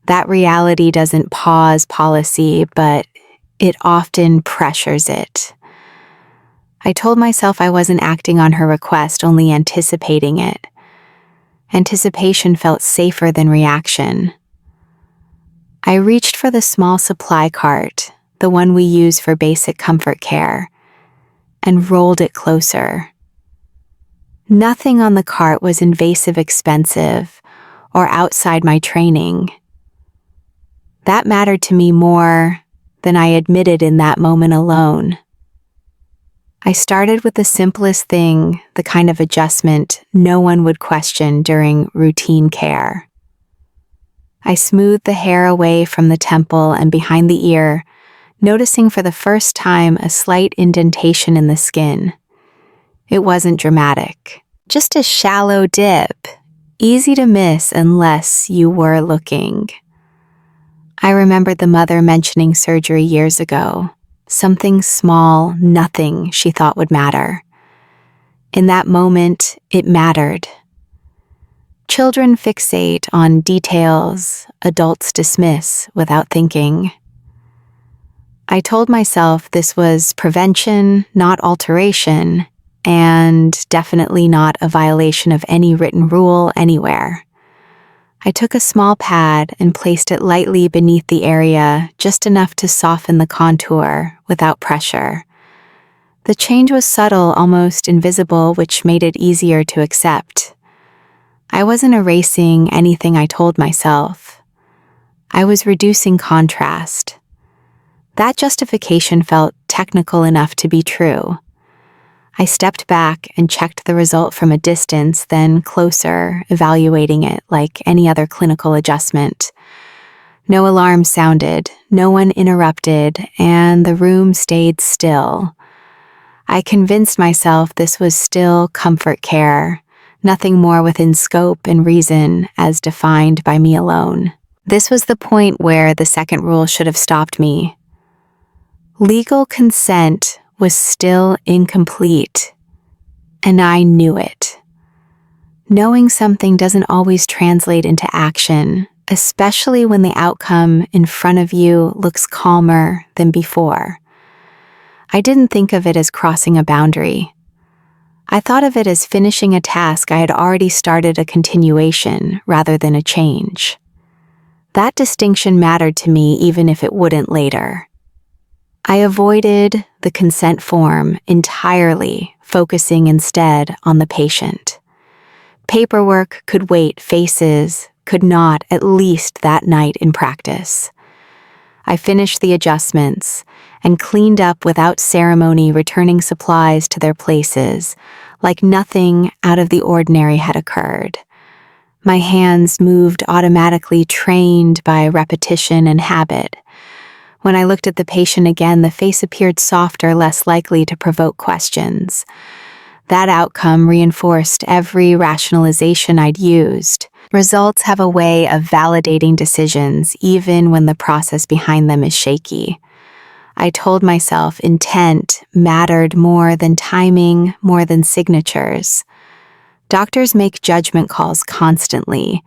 That reality doesn't pause policy, but it often pressures it. I told myself I wasn't acting on her request, only anticipating it. Anticipation felt safer than reaction. I reached for the small supply cart, the one we use for basic comfort care, and rolled it closer. Nothing on the cart was invasive, expensive, or outside my training. That mattered to me more than I admitted in that moment alone. I started with the simplest thing, the kind of adjustment no one would question during routine care. I smoothed the hair away from the temple and behind the ear, noticing for the first time a slight indentation in the skin. It wasn't dramatic, just a shallow dip, easy to miss unless you were looking. I remembered the mother mentioning surgery years ago. Something small, nothing she thought would matter. In that moment, it mattered. Children fixate on details adults dismiss without thinking. I told myself this was prevention, not alteration, and definitely not a violation of any written rule anywhere. I took a small pad and placed it lightly beneath the area, just enough to soften the contour without pressure. The change was subtle, almost invisible, which made it easier to accept. I wasn't erasing anything I told myself. I was reducing contrast. That justification felt technical enough to be true. I stepped back and checked the result from a distance, then closer, evaluating it like any other clinical adjustment. No alarm sounded, no one interrupted, and the room stayed still. I convinced myself this was still comfort care, nothing more within scope and reason as defined by me alone. This was the point where the second rule should have stopped me. Legal consent was still incomplete, and I knew it. Knowing something doesn't always translate into action, especially when the outcome in front of you looks calmer than before. I didn't think of it as crossing a boundary. I thought of it as finishing a task I had already started, a continuation rather than a change. That distinction mattered to me even if it wouldn't later. I avoided the consent form entirely, focusing instead on the patient. Paperwork could wait, faces could not, at least that night in practice. I finished the adjustments and cleaned up without ceremony, returning supplies to their places, like nothing out of the ordinary had occurred. My hands moved automatically, trained by repetition and habit. When I looked at the patient again, the face appeared softer, less likely to provoke questions. That outcome reinforced every rationalization I'd used. Results have a way of validating decisions, even when the process behind them is shaky. I told myself intent mattered more than timing, more than signatures. Doctors make judgment calls constantly.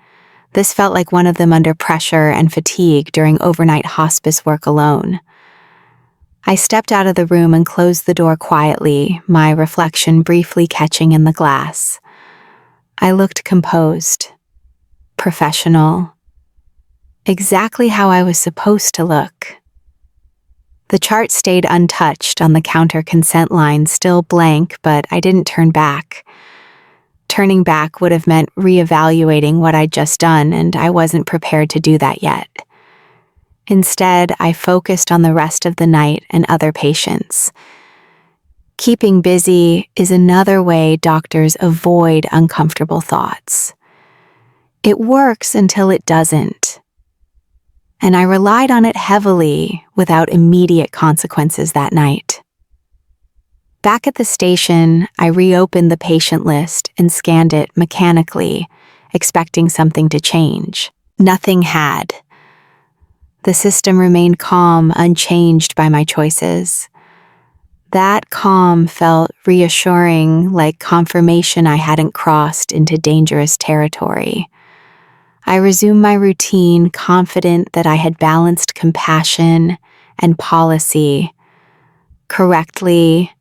This felt like one of them under pressure and fatigue during overnight hospice work alone. I stepped out of the room and closed the door quietly, my reflection briefly catching in the glass. I looked composed, professional, exactly how I was supposed to look. The chart stayed untouched on the counter, consent line still blank, but I didn't turn back. Turning back would have meant reevaluating what I'd just done, and I wasn't prepared to do that yet. Instead, I focused on the rest of the night and other patients. Keeping busy is another way doctors avoid uncomfortable thoughts. It works until it doesn't. And I relied on it heavily without immediate consequences that night. Back at the station, I reopened the patient list and scanned it mechanically, expecting something to change. Nothing had. The system remained calm, unchanged by my choices. That calm felt reassuring, like confirmation I hadn't crossed into dangerous territory. I resumed my routine, confident that I had balanced compassion and policy correctly,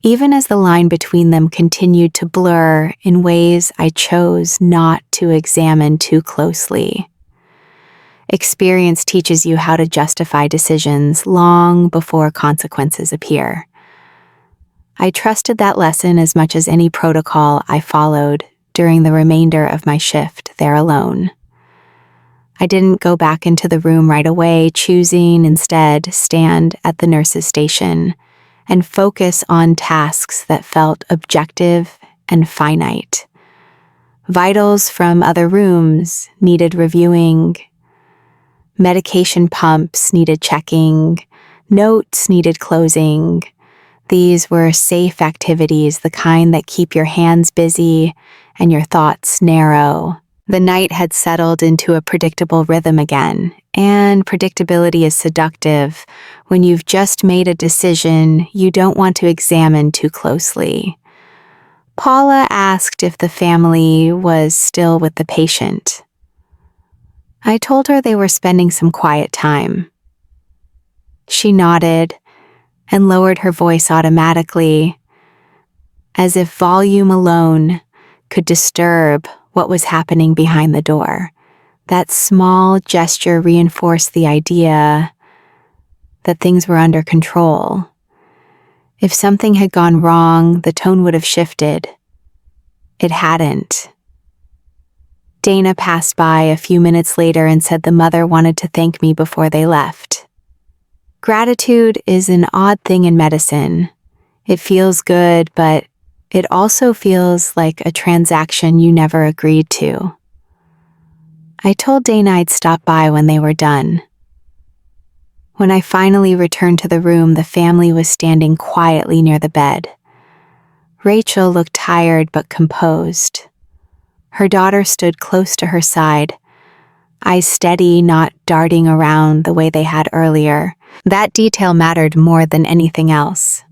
even as the line between them continued to blur in ways I chose not to examine too closely. Experience teaches you how to justify decisions long before consequences appear. I trusted that lesson as much as any protocol I followed during the remainder of my shift there alone. I didn't go back into the room right away, choosing instead stand at the nurse's station and focus on tasks that felt objective and finite. Vitals from other rooms needed reviewing. Medication pumps needed checking. Notes needed closing. These were safe activities, the kind that keep your hands busy and your thoughts narrow. The night had settled into a predictable rhythm again, and predictability is seductive when you've just made a decision you don't want to examine too closely. Paula asked if the family was still with the patient. I told her they were spending some quiet time. She nodded and lowered her voice automatically, as if volume alone could disturb what was happening behind the door. That small gesture reinforced the idea that things were under control. If something had gone wrong, the tone would have shifted. It hadn't. Dana passed by a few minutes later and said the mother wanted to thank me before they left. Gratitude is an odd thing in medicine. It feels good, but it also feels like a transaction you never agreed to. I told Dana I'd stop by when they were done. When I finally returned to the room, the family was standing quietly near the bed. Rachel looked tired but composed. Her daughter stood close to her side, eyes steady, not darting around the way they had earlier. That detail mattered more than anything else.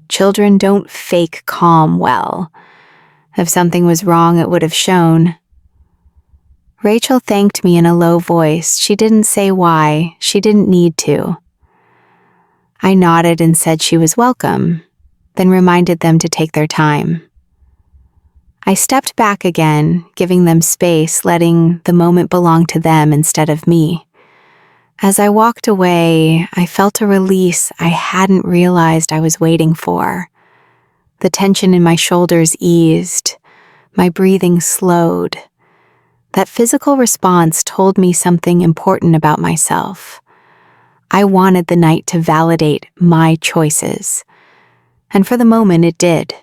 Children don't fake calm well. If something was wrong, it would have shown. Rachel thanked me in a low voice. She didn't say why. She didn't need to. I nodded and said she was welcome, then reminded them to take their time. I stepped back again, giving them space, letting the moment belong to them instead of me. As I walked away, I felt a release I hadn't realized I was waiting for. The tension in my shoulders eased, my breathing slowed. That physical response told me something important about myself. I wanted the night to validate my choices, and for the moment it did.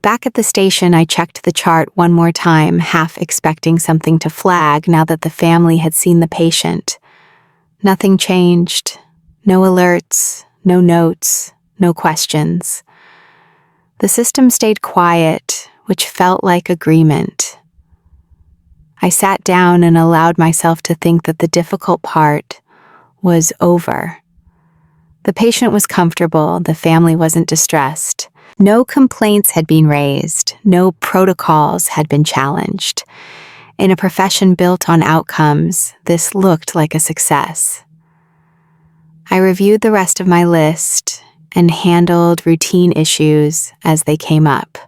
Back at the station, I checked the chart one more time, half expecting something to flag now that the family had seen the patient. Nothing changed. No alerts, no notes, no questions. The system stayed quiet, which felt like agreement. I sat down and allowed myself to think that the difficult part was over. The patient was comfortable, the family wasn't distressed. No complaints had been raised, no protocols had been challenged. In a profession built on outcomes, this looked like a success. I reviewed the rest of my list and handled routine issues as they came up.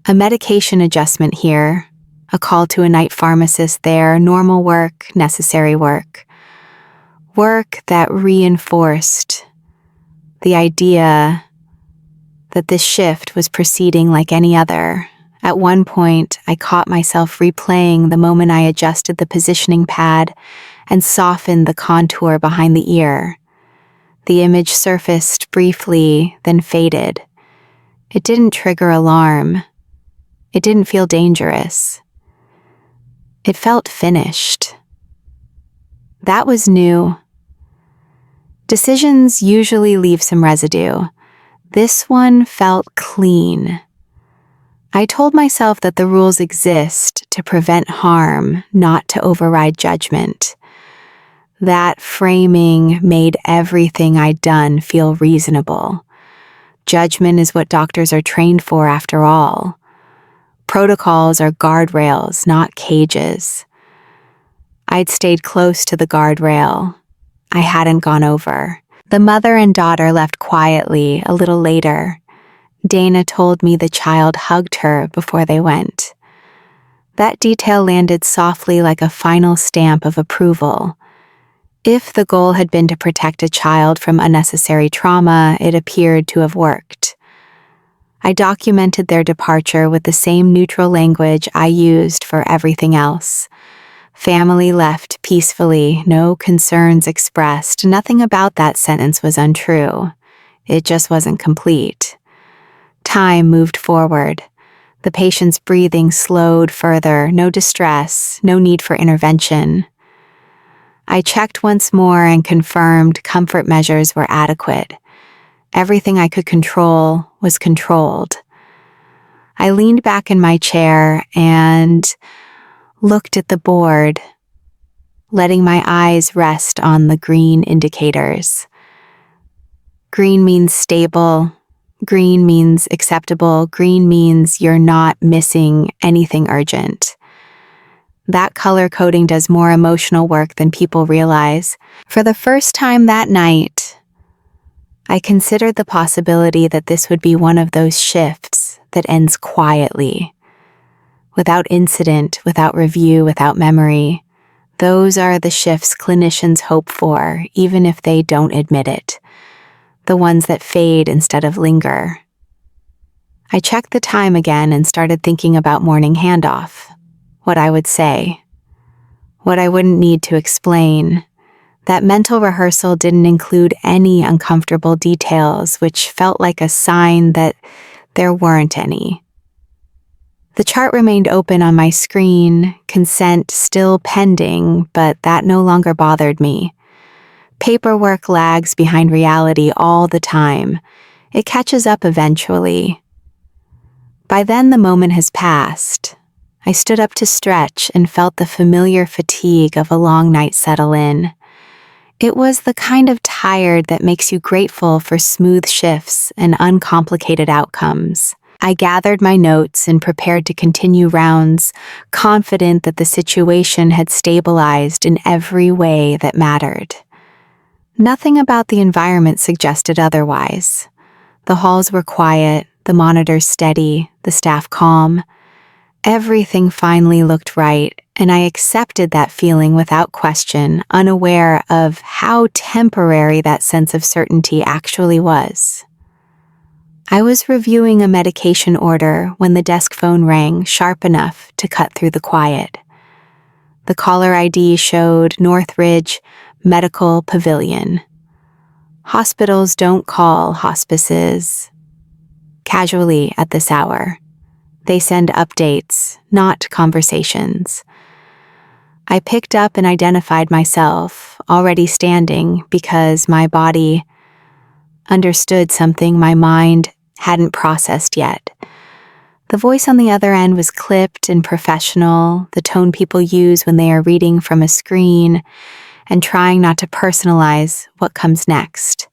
A medication adjustment here, a call to a night pharmacist there, normal work, necessary work. Work that reinforced the idea that this shift was proceeding like any other. At one point, I caught myself replaying the moment I adjusted the positioning pad and softened the contour behind the ear. The image surfaced briefly, then faded. It didn't trigger alarm. It didn't feel dangerous. It felt finished. That was new. Decisions usually leave some residue. This one felt clean. I told myself that the rules exist to prevent harm, not to override judgment. That framing made everything I'd done feel reasonable. Judgment is what doctors are trained for after all. Protocols are guardrails, not cages. I'd stayed close to the guardrail. I hadn't gone over. The mother and daughter left quietly a little later. Dana told me the child hugged her before they went. That detail landed softly like a final stamp of approval. If the goal had been to protect a child from unnecessary trauma, it appeared to have worked. I documented their departure with the same neutral language I used for everything else. Family left peacefully, no concerns expressed. Nothing about that sentence was untrue. It just wasn't complete. Time moved forward. The patient's breathing slowed further, no distress, no need for intervention. I checked once more and confirmed comfort measures were adequate. Everything I could control was controlled. I leaned back in my chair and looked at the board, letting my eyes rest on the green indicators. Green means stable. Green means acceptable. Green means you're not missing anything urgent. That color coding does more emotional work than people realize. For the first time that night, I considered the possibility that this would be one of those shifts that ends quietly, without incident, without review, without memory. Those are the shifts clinicians hope for, even if they don't admit it. The ones that fade instead of linger. I checked the time again and started thinking about morning handoff. What I would say. What I wouldn't need to explain. That mental rehearsal didn't include any uncomfortable details, which felt like a sign that there weren't any. The chart remained open on my screen, consent still pending, but that no longer bothered me. Paperwork lags behind reality all the time. It catches up eventually. By then, the moment has passed. I stood up to stretch and felt the familiar fatigue of a long night settle in. It was the kind of tired that makes you grateful for smooth shifts and uncomplicated outcomes. I gathered my notes and prepared to continue rounds, confident that the situation had stabilized in every way that mattered. Nothing about the environment suggested otherwise. The halls were quiet, the monitors steady, the staff calm. Everything finally looked right, and I accepted that feeling without question, unaware of how temporary that sense of certainty actually was. I was reviewing a medication order when the desk phone rang sharp enough to cut through the quiet. The caller ID showed Northridge Medical Pavilion. Hospitals don't call hospices casually at this hour. They send updates, not conversations. I picked up and identified myself, already standing, because my body understood something my mind hadn't processed yet. The voice on the other end was clipped and professional, the tone people use when they are reading from a screen and trying not to personalize what comes next.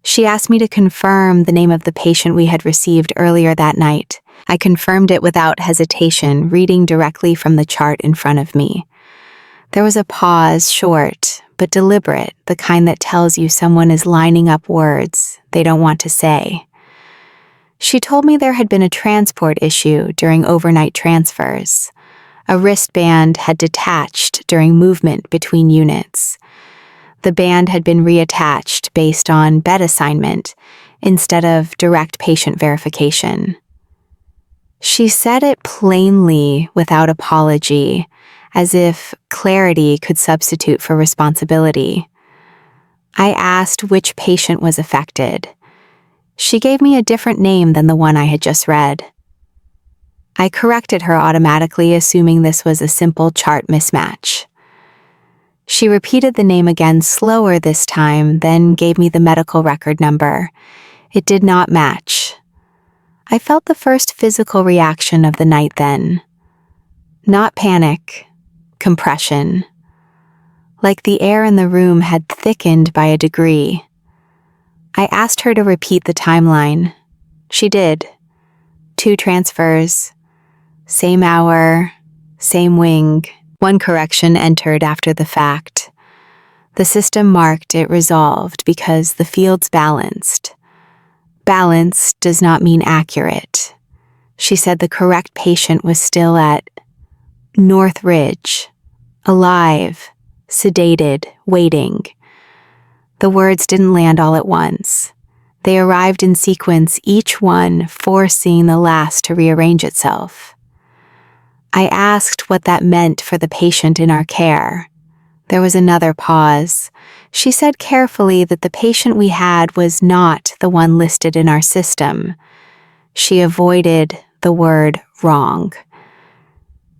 She asked me to confirm the name of the patient we had received earlier that night. I confirmed it without hesitation, reading directly from the chart in front of me. There was a pause, short but deliberate, the kind that tells you someone is lining up words they don't want to say. She told me there had been a transport issue during overnight transfers. A wristband had detached during movement between units. The band had been reattached based on bed assignment instead of direct patient verification. She said it plainly without apology, as if clarity could substitute for responsibility. I asked which patient was affected. She gave me a different name than the one I had just read. I corrected her automatically, assuming this was a simple chart mismatch. She repeated the name again slower this time, then gave me the medical record number. It did not match. I felt the first physical reaction of the night then. Not panic, compression. Like the air in the room had thickened by a degree. I asked her to repeat the timeline. She did. 2 transfers. Same hour, same wing. 1 correction entered after the fact. The system marked it resolved because the fields balanced. Balance does not mean accurate. She said the correct patient was still at Northridge, alive, sedated, waiting. The words didn't land all at once. They arrived in sequence, each one forcing the last to rearrange itself. I asked what that meant for the patient in our care. There was another pause. She said carefully that the patient we had was not the one listed in our system. She avoided the word wrong.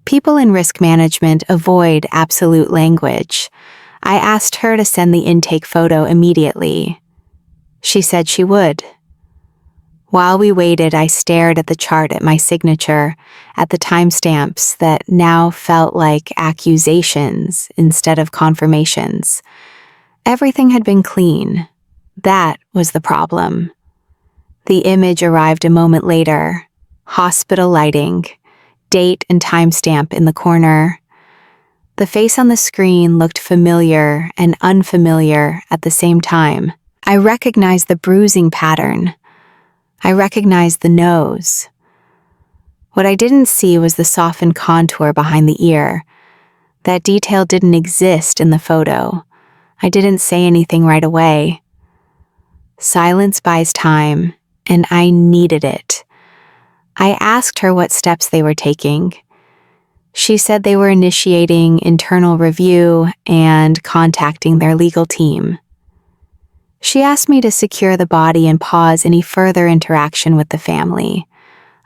People in risk management avoid absolute language. I asked her to send the intake photo immediately. She said she would. While we waited, I stared at the chart at my signature, at the timestamps that now felt like accusations instead of confirmations. Everything had been clean. That was the problem. The image arrived a moment later. Hospital lighting, date and timestamp in the corner. The face on the screen looked familiar and unfamiliar at the same time. I recognized the bruising pattern. I recognized the nose. What I didn't see was the softened contour behind the ear. That detail didn't exist in the photo. I didn't say anything right away. Silence buys time, and I needed it. I asked her what steps they were taking. She said they were initiating internal review and contacting their legal team. She asked me to secure the body and pause any further interaction with the family.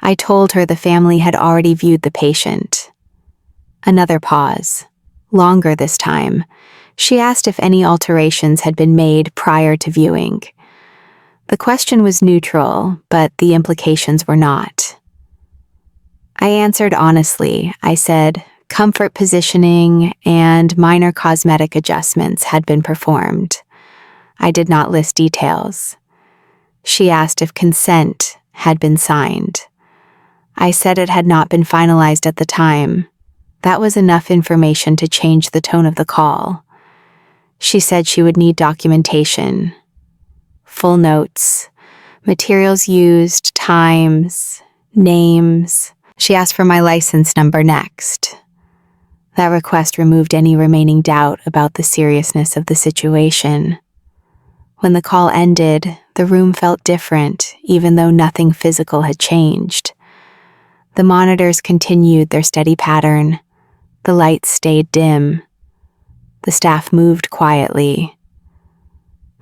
I told her the family had already viewed the patient. Another pause, longer this time. She asked if any alterations had been made prior to viewing. The question was neutral, but the implications were not. I answered honestly. I said, comfort positioning and minor cosmetic adjustments had been performed. I did not list details. She asked if consent had been signed. I said it had not been finalized at the time. That was enough information to change the tone of the call. She said she would need documentation, full notes, materials used, times, names. She asked for my license number next. That request removed any remaining doubt about the seriousness of the situation. When the call ended, the room felt different, even though nothing physical had changed. The monitors continued their steady pattern. The lights stayed dim. The staff moved quietly.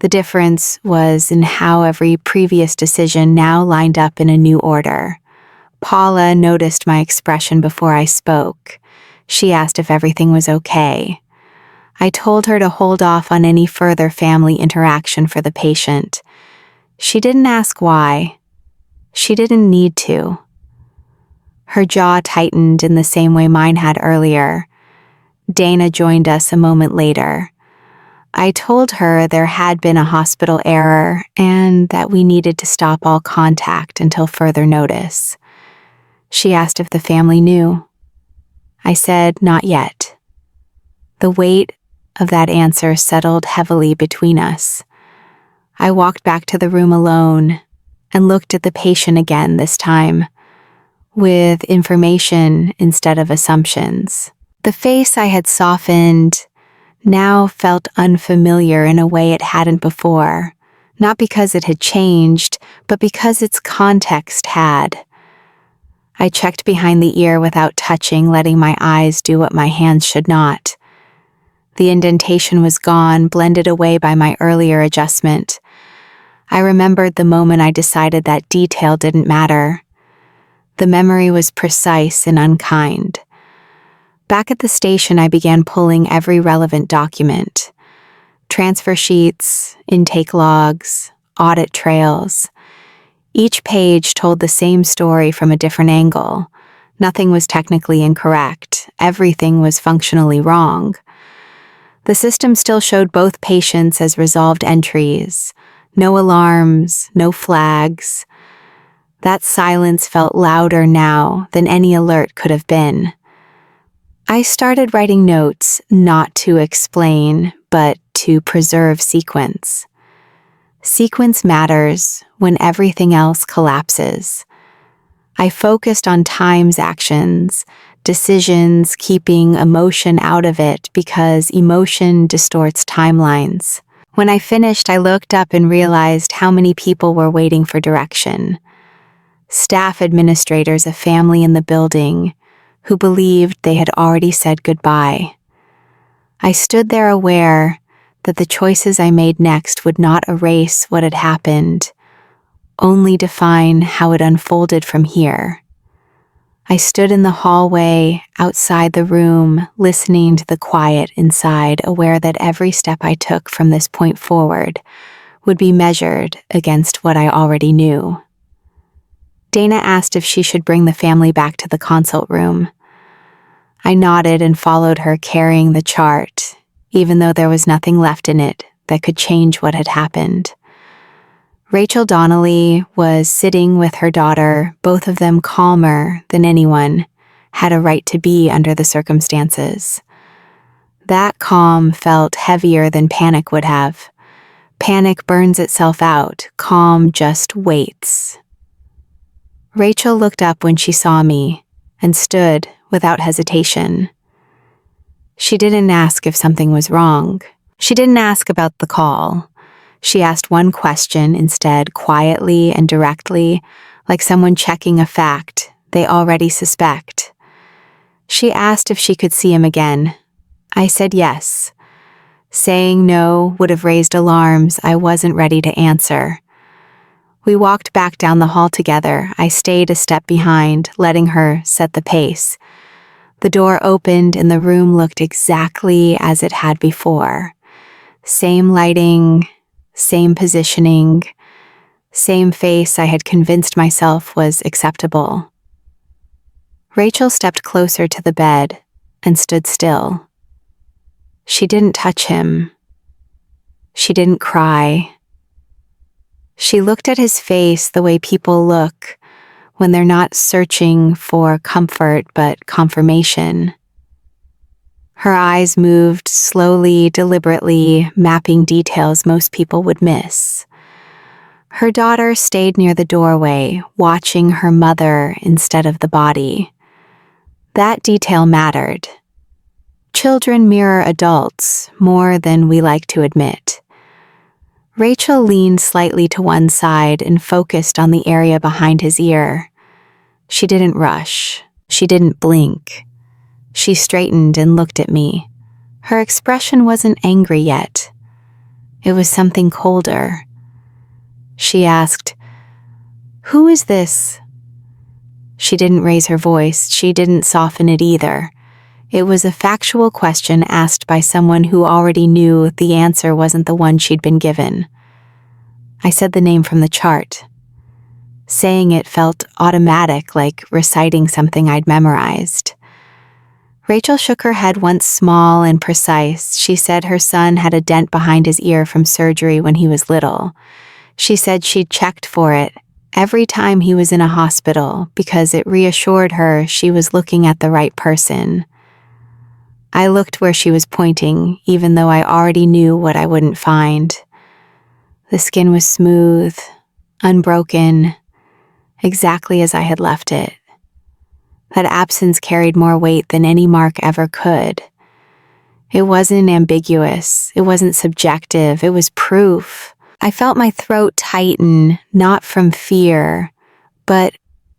The difference was in how every previous decision now lined up in a new order. Paula noticed my expression before I spoke. She asked if everything was okay. I told her to hold off on any further family interaction for the patient. She didn't ask why. She didn't need to. Her jaw tightened in the same way mine had earlier. Dana joined us a moment later. I told her there had been a hospital error and that we needed to stop all contact until further notice. She asked if the family knew. I said, not yet. The weight of that answer settled heavily between us. I walked back to the room alone and looked at the patient again this time, with information instead of assumptions. The face I had softened now felt unfamiliar in a way it hadn't before, not because it had changed, but because its context had. I checked behind the ear without touching, letting my eyes do what my hands should not. The indentation was gone, blended away by my earlier adjustment. I remembered the moment I decided that detail didn't matter. The memory was precise and unkind. Back at the station, I began pulling every relevant document. Transfer sheets, intake logs, audit trails. Each page told the same story from a different angle. Nothing was technically incorrect. Everything was functionally wrong. The system still showed both patients as resolved entries. No alarms, no flags. That silence felt louder now than any alert could have been. I started writing notes, not to explain, but to preserve sequence. Sequence matters when everything else collapses. I focused on time's actions, decisions, keeping emotion out of it because emotion distorts timelines. When I finished, I looked up and realized how many people were waiting for direction. Staff administrators, a family in the building, who believed they had already said goodbye. I stood there aware that the choices I made next would not erase what had happened, only define how it unfolded from here. I stood in the hallway, outside the room, listening to the quiet inside, aware that every step I took from this point forward would be measured against what I already knew. Dana asked if she should bring the family back to the consult room. I nodded and followed her, carrying the chart, even though there was nothing left in it that could change what had happened. Rachel Donnelly was sitting with her daughter, both of them calmer than anyone had a right to be under the circumstances. That calm felt heavier than panic would have. Panic burns itself out, calm just waits. Rachel looked up when she saw me and stood without hesitation. She didn't ask if something was wrong. She didn't ask about the call. She asked one question instead, quietly and directly, like someone checking a fact they already suspect. She asked if she could see him again. I said yes. Saying no would have raised alarms I wasn't ready to answer. We walked back down the hall together. I stayed a step behind, letting her set the pace. The door opened and the room looked exactly as it had before. Same lighting, same positioning, same face I had convinced myself was acceptable. Rachel stepped closer to the bed and stood still. She didn't touch him. She didn't cry. She looked at his face the way people look when they're not searching for comfort but confirmation. Her eyes moved slowly, deliberately, mapping details most people would miss. Her daughter stayed near the doorway, watching her mother instead of the body. That detail mattered. Children mirror adults more than we like to admit. Rachel leaned slightly to one side and focused on the area behind his ear. She didn't rush. She didn't blink. She straightened and looked at me. Her expression wasn't angry yet. It was something colder. She asked, "Who is this?" She didn't raise her voice. She didn't soften it either. It was a factual question asked by someone who already knew the answer wasn't the one she'd been given. I said the name from the chart. Saying it felt automatic, like reciting something I'd memorized. Rachel shook her head once, small and precise. She said her son had a dent behind his ear from surgery when he was little. She said she'd checked for it every time he was in a hospital because it reassured her she was looking at the right person. I looked where she was pointing, even though I already knew what I wouldn't find. The skin was smooth, unbroken, exactly as I had left it. That absence carried more weight than any mark ever could. It wasn't ambiguous. It wasn't subjective. It was proof. I felt my throat tighten, not from fear, but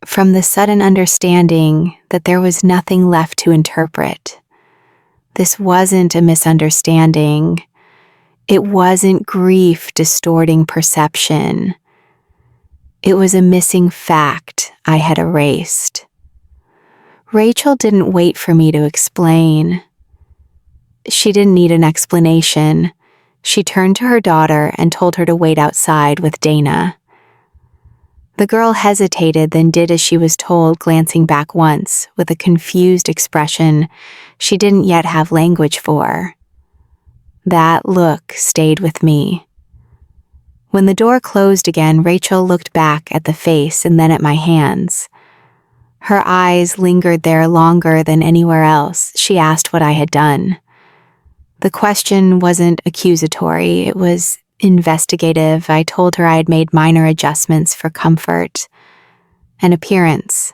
from the sudden understanding that there was nothing left to interpret. This wasn't a misunderstanding. It wasn't grief distorting perception. It was a missing fact I had erased. Rachel didn't wait for me to explain. She didn't need an explanation. She turned to her daughter and told her to wait outside with Dana. The girl hesitated, then did as she was told, glancing back once with a confused expression she didn't yet have language for. That look stayed with me. When the door closed again, Rachel looked back at the face and then at my hands. Her eyes lingered there longer than anywhere else. She asked what I had done. The question wasn't accusatory, it was investigative. I told her I had made minor adjustments for comfort and appearance.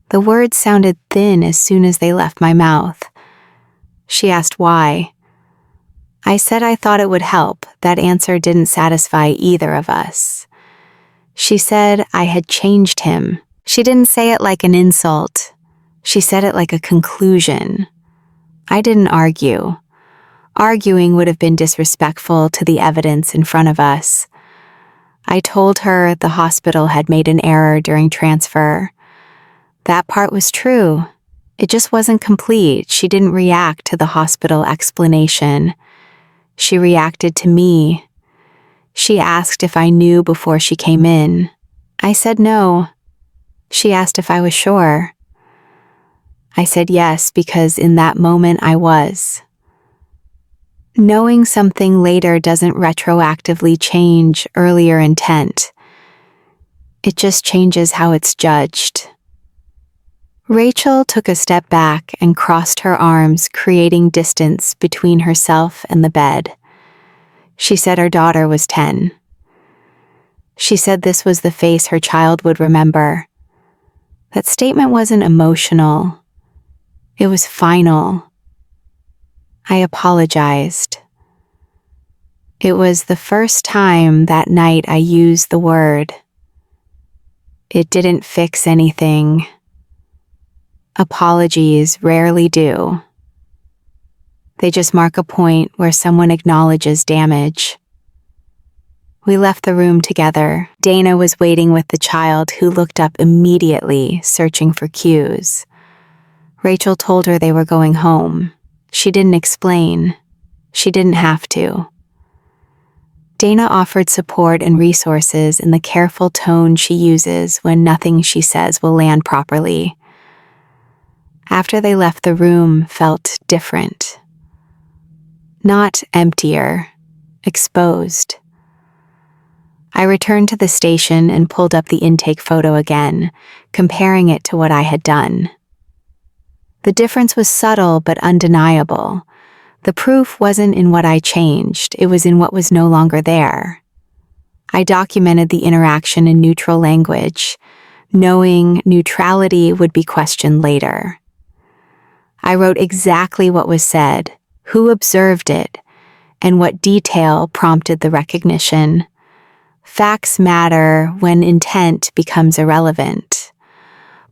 The words sounded thin as soon as they left my mouth. She asked why. I said I thought it would help. That answer didn't satisfy either of us. She said I had changed him. She didn't say it like an insult. She said it like a conclusion. I didn't argue. Arguing would have been disrespectful to the evidence in front of us. I told her the hospital had made an error during transfer. That part was true. It just wasn't complete. She didn't react to the hospital explanation. She reacted to me. She asked if I knew before she came in. I said no. She asked if I was sure. I said yes, because in that moment I was. Knowing something later doesn't retroactively change earlier intent. It just changes how it's judged. Rachel took a step back and crossed her arms, creating distance between herself and the bed. She said her daughter was 10. She said this was the face her child would remember. That statement wasn't emotional. It was final. I apologized. It was the first time that night I used the word. It didn't fix anything. Apologies rarely do. They just mark a point where someone acknowledges damage. We left the room together. Dana was waiting with the child, who looked up immediately, searching for cues. Rachel told her they were going home. She didn't explain. She didn't have to. Dana offered support and resources in the careful tone she uses when nothing she says will land properly. After they left, the room felt different. Not emptier, exposed. I returned to the station and pulled up the intake photo again, comparing it to what I had done. The difference was subtle but undeniable. The proof wasn't in what I changed, it was in what was no longer there. I documented the interaction in neutral language, knowing neutrality would be questioned later. I wrote exactly what was said, who observed it, and what detail prompted the recognition. Facts matter when intent becomes irrelevant.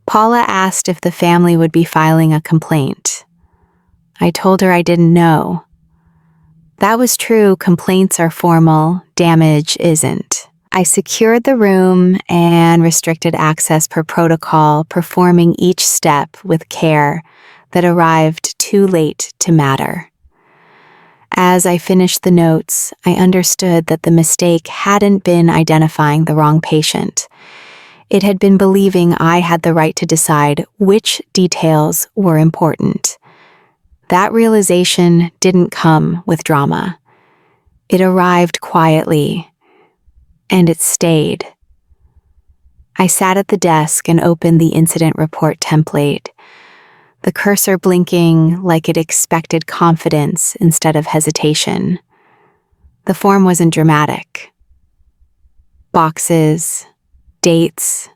Paula asked if the family would be filing a complaint. I told her I didn't know. That was true. Complaints are formal, damage isn't. I secured the room and restricted access per protocol, performing each step with care that arrived too late to matter. As I finished the notes, I understood that the mistake hadn't been identifying the wrong patient. It had been believing I had the right to decide which details were important. That realization didn't come with drama. It arrived quietly, and it stayed. I sat at the desk and opened the incident report template, the cursor blinking like it expected confidence instead of hesitation. The form wasn't dramatic. Boxes, dates,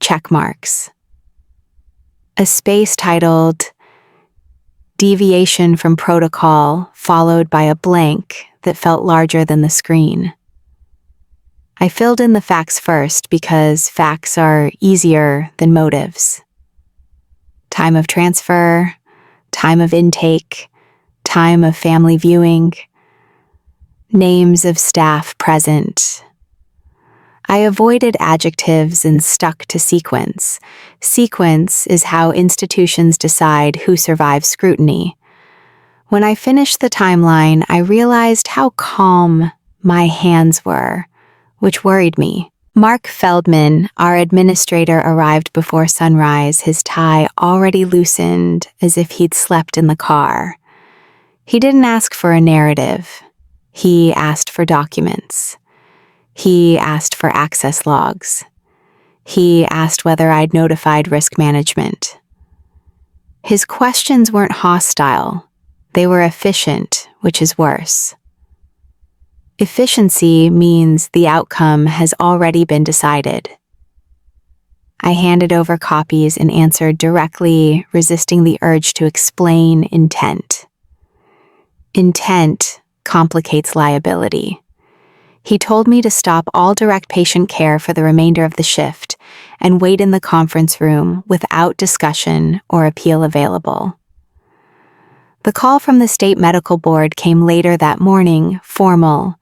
check marks. A space titled "Deviation from Protocol," followed by a blank that felt larger than the screen. I filled in the facts first because facts are easier than motives. Time of transfer, time of intake, time of family viewing, names of staff present. I avoided adjectives and stuck to sequence. Sequence is how institutions decide who survives scrutiny. When I finished the timeline, I realized how calm my hands were, which worried me. Mark Feldman, our administrator, arrived before sunrise, his tie already loosened as if he'd slept in the car. He didn't ask for a narrative. He asked for documents. He asked for access logs. He asked whether I'd notified risk management. His questions weren't hostile. They were efficient, which is worse. Efficiency means the outcome has already been decided. I handed over copies and answered directly, resisting the urge to explain intent. Intent complicates liability. He told me to stop all direct patient care for the remainder of the shift and wait in the conference room without discussion or appeal available. The call from the state medical board came later that morning, formal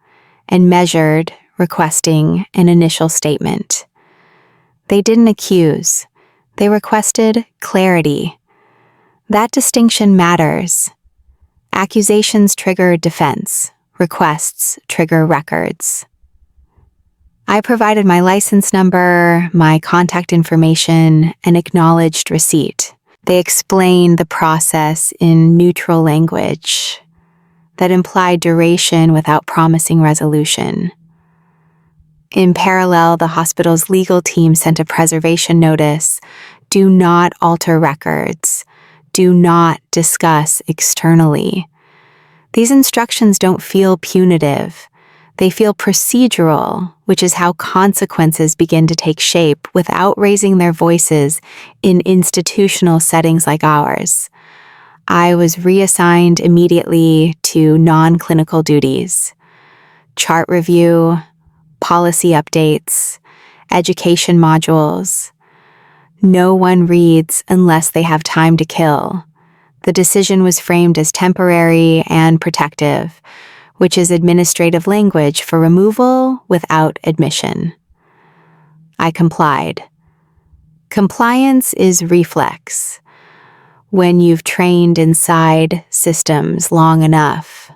and measured, requesting an initial statement. They didn't accuse. They requested clarity. That distinction matters. Accusations trigger defense. Requests trigger records. I provided my license number, my contact information, and acknowledged receipt. They explained the process in neutral language that implied duration without promising resolution. In parallel, the hospital's legal team sent a preservation notice. Do not alter records. Do not discuss externally. These instructions don't feel punitive. They feel procedural, which is how consequences begin to take shape without raising their voices in institutional settings like ours. I was reassigned immediately to non-clinical duties: chart review, policy updates, education modules. No one reads unless they have time to kill. The decision was framed as temporary and protective, which is administrative language for removal without admission. I complied. Compliance is reflex. When you've trained inside systems long enough.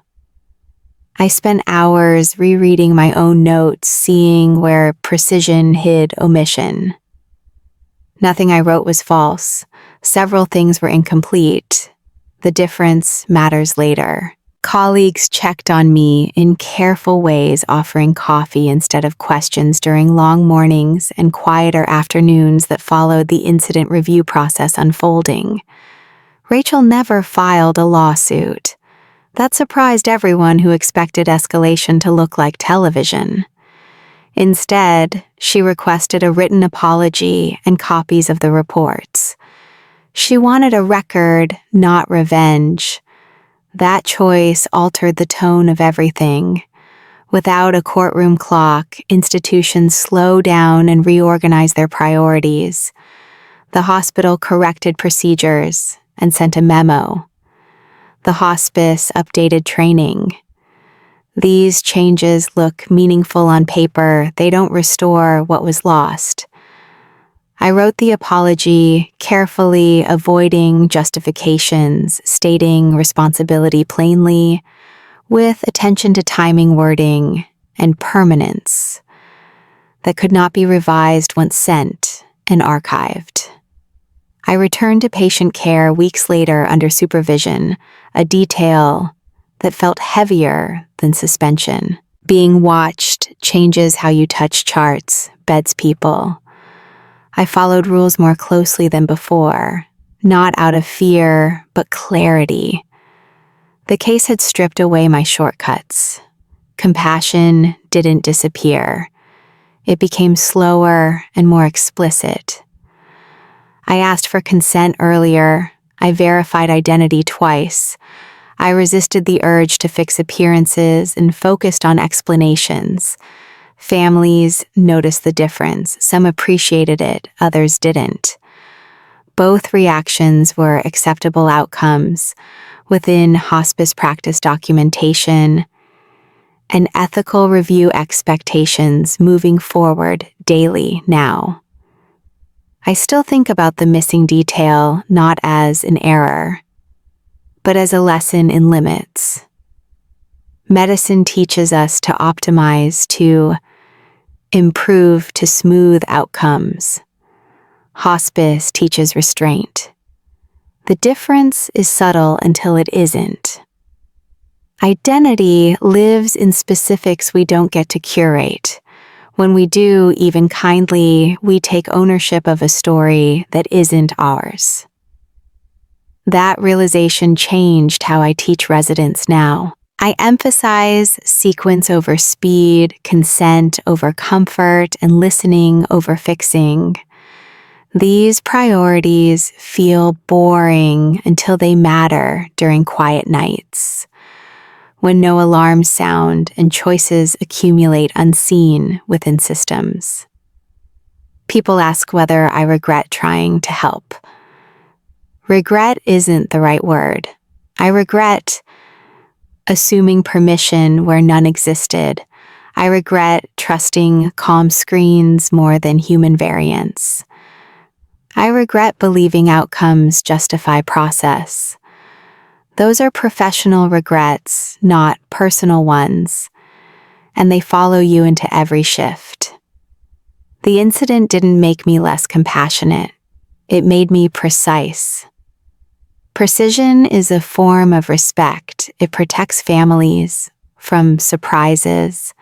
I spent hours rereading my own notes, seeing where precision hid omission. Nothing I wrote was false. Several things were incomplete. The difference matters later. Colleagues checked on me in careful ways, offering coffee instead of questions during long mornings and quieter afternoons that followed the incident review process unfolding. Rachel never filed a lawsuit. That surprised everyone who expected escalation to look like television. Instead, she requested a written apology and copies of the reports. She wanted a record, not revenge. That choice altered the tone of everything. Without a courtroom clock, institutions slow down and reorganize their priorities. The hospital corrected procedures and sent a memo. The hospice updated training. These changes look meaningful on paper. They don't restore what was lost. I wrote the apology carefully, avoiding justifications, stating responsibility plainly, with attention to timing, wording, and permanence that could not be revised once sent and archived. I returned to patient care weeks later under supervision, a detail that felt heavier than suspension. Being watched changes how you touch charts, beds people. I followed rules more closely than before, not out of fear, but clarity. The case had stripped away my shortcuts. Compassion didn't disappear. It became slower and more explicit. I asked for consent earlier. I verified identity twice. I resisted the urge to fix appearances and focused on explanations. Families noticed the difference. Some appreciated it, others didn't. Both reactions were acceptable outcomes within hospice practice documentation and ethical review expectations moving forward daily now. I still think about the missing detail not as an error, but as a lesson in limits. Medicine teaches us to optimize, to improve, to smooth outcomes. Hospice teaches restraint. The difference is subtle until it isn't. Identity lives in specifics we don't get to curate. When we do, even kindly, we take ownership of a story that isn't ours. That realization changed how I teach residents now. I emphasize sequence over speed, consent over comfort, and listening over fixing. These priorities feel boring until they matter during quiet nights, when no alarms sound and choices accumulate unseen within systems. People ask whether I regret trying to help. Regret isn't the right word. I regret assuming permission where none existed. I regret trusting calm screens more than human variance. I regret believing outcomes justify process. Those are professional regrets, not personal ones, and they follow you into every shift. The incident didn't make me less compassionate. It made me precise. Precision is a form of respect. It protects families from surprises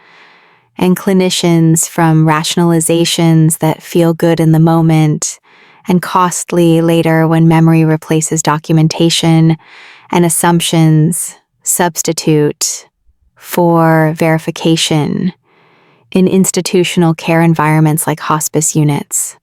and clinicians from rationalizations that feel good in the moment and costly later when memory replaces documentation and assumptions substitute for verification in institutional care environments like hospice units.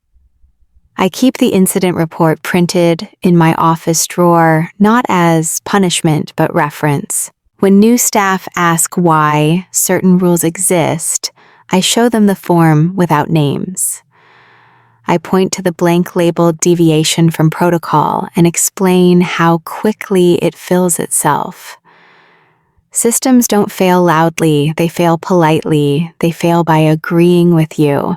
I keep the incident report printed in my office drawer, not as punishment but reference. When new staff ask why certain rules exist, I show them the form without names. I point to the blank labeled deviation from protocol and explain how quickly it fills itself. Systems don't fail loudly, they fail politely, they fail by agreeing with you.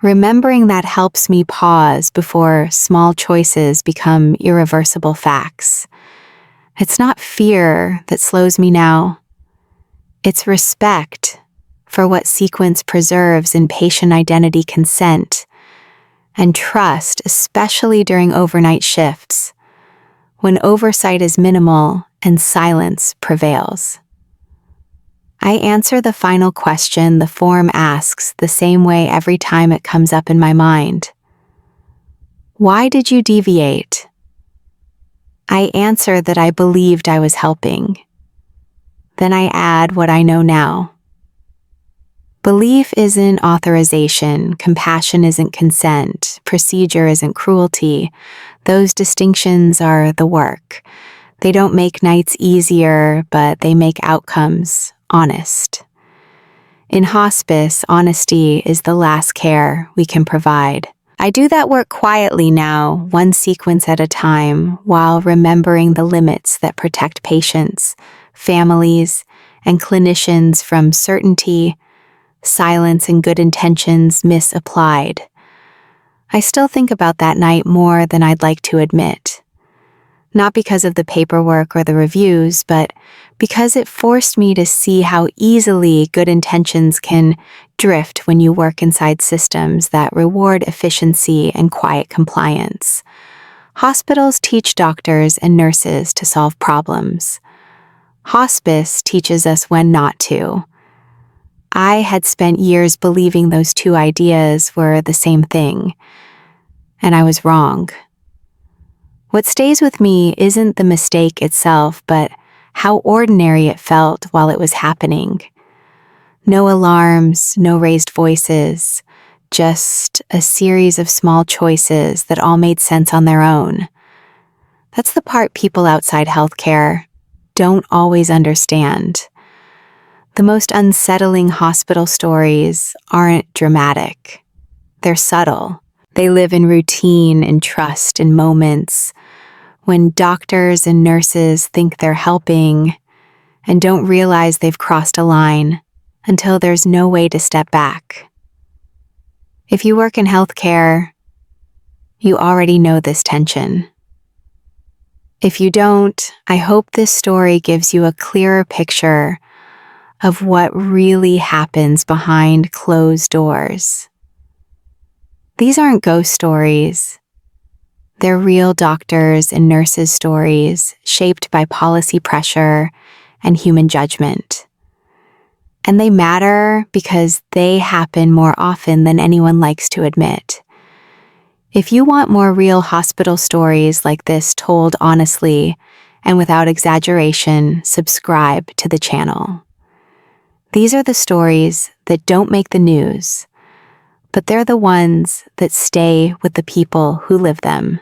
Remembering that helps me pause before small choices become irreversible facts. It's not fear that slows me now. It's respect for what sequence preserves in patient identity consent, and trust, especially during overnight shifts, when oversight is minimal and silence prevails. I answer the final question the form asks the same way every time it comes up in my mind. Why did you deviate? I answer that I believed I was helping. Then I add what I know now. Belief isn't authorization, compassion isn't consent, procedure isn't cruelty. Those distinctions are the work. They don't make nights easier, but they make outcomes honest. In hospice, honesty is the last care we can provide. I do that work quietly now, one sequence at a time, while remembering the limits that protect patients, families, and clinicians from certainty, silence, and good intentions misapplied. I still think about that night more than I'd like to admit. Not because of the paperwork or the reviews, but because it forced me to see how easily good intentions can drift when you work inside systems that reward efficiency and quiet compliance. Hospitals teach doctors and nurses to solve problems. Hospice teaches us when not to. I had spent years believing those two ideas were the same thing, and I was wrong. What stays with me isn't the mistake itself, but how ordinary it felt while it was happening. No alarms, no raised voices, just a series of small choices that all made sense on their own. That's the part people outside healthcare don't always understand. The most unsettling hospital stories aren't dramatic. They're subtle. They live in routine and trust in moments when doctors and nurses think they're helping and don't realize they've crossed a line until there's no way to step back. If you work in healthcare, you already know this tension. If you don't, I hope this story gives you a clearer picture of what really happens behind closed doors. These aren't ghost stories. They're real doctors' and nurses' stories shaped by policy pressure and human judgment. And they matter because they happen more often than anyone likes to admit. If you want more real hospital stories like this told honestly and without exaggeration, subscribe to the channel. These are the stories that don't make the news, but they're the ones that stay with the people who live them.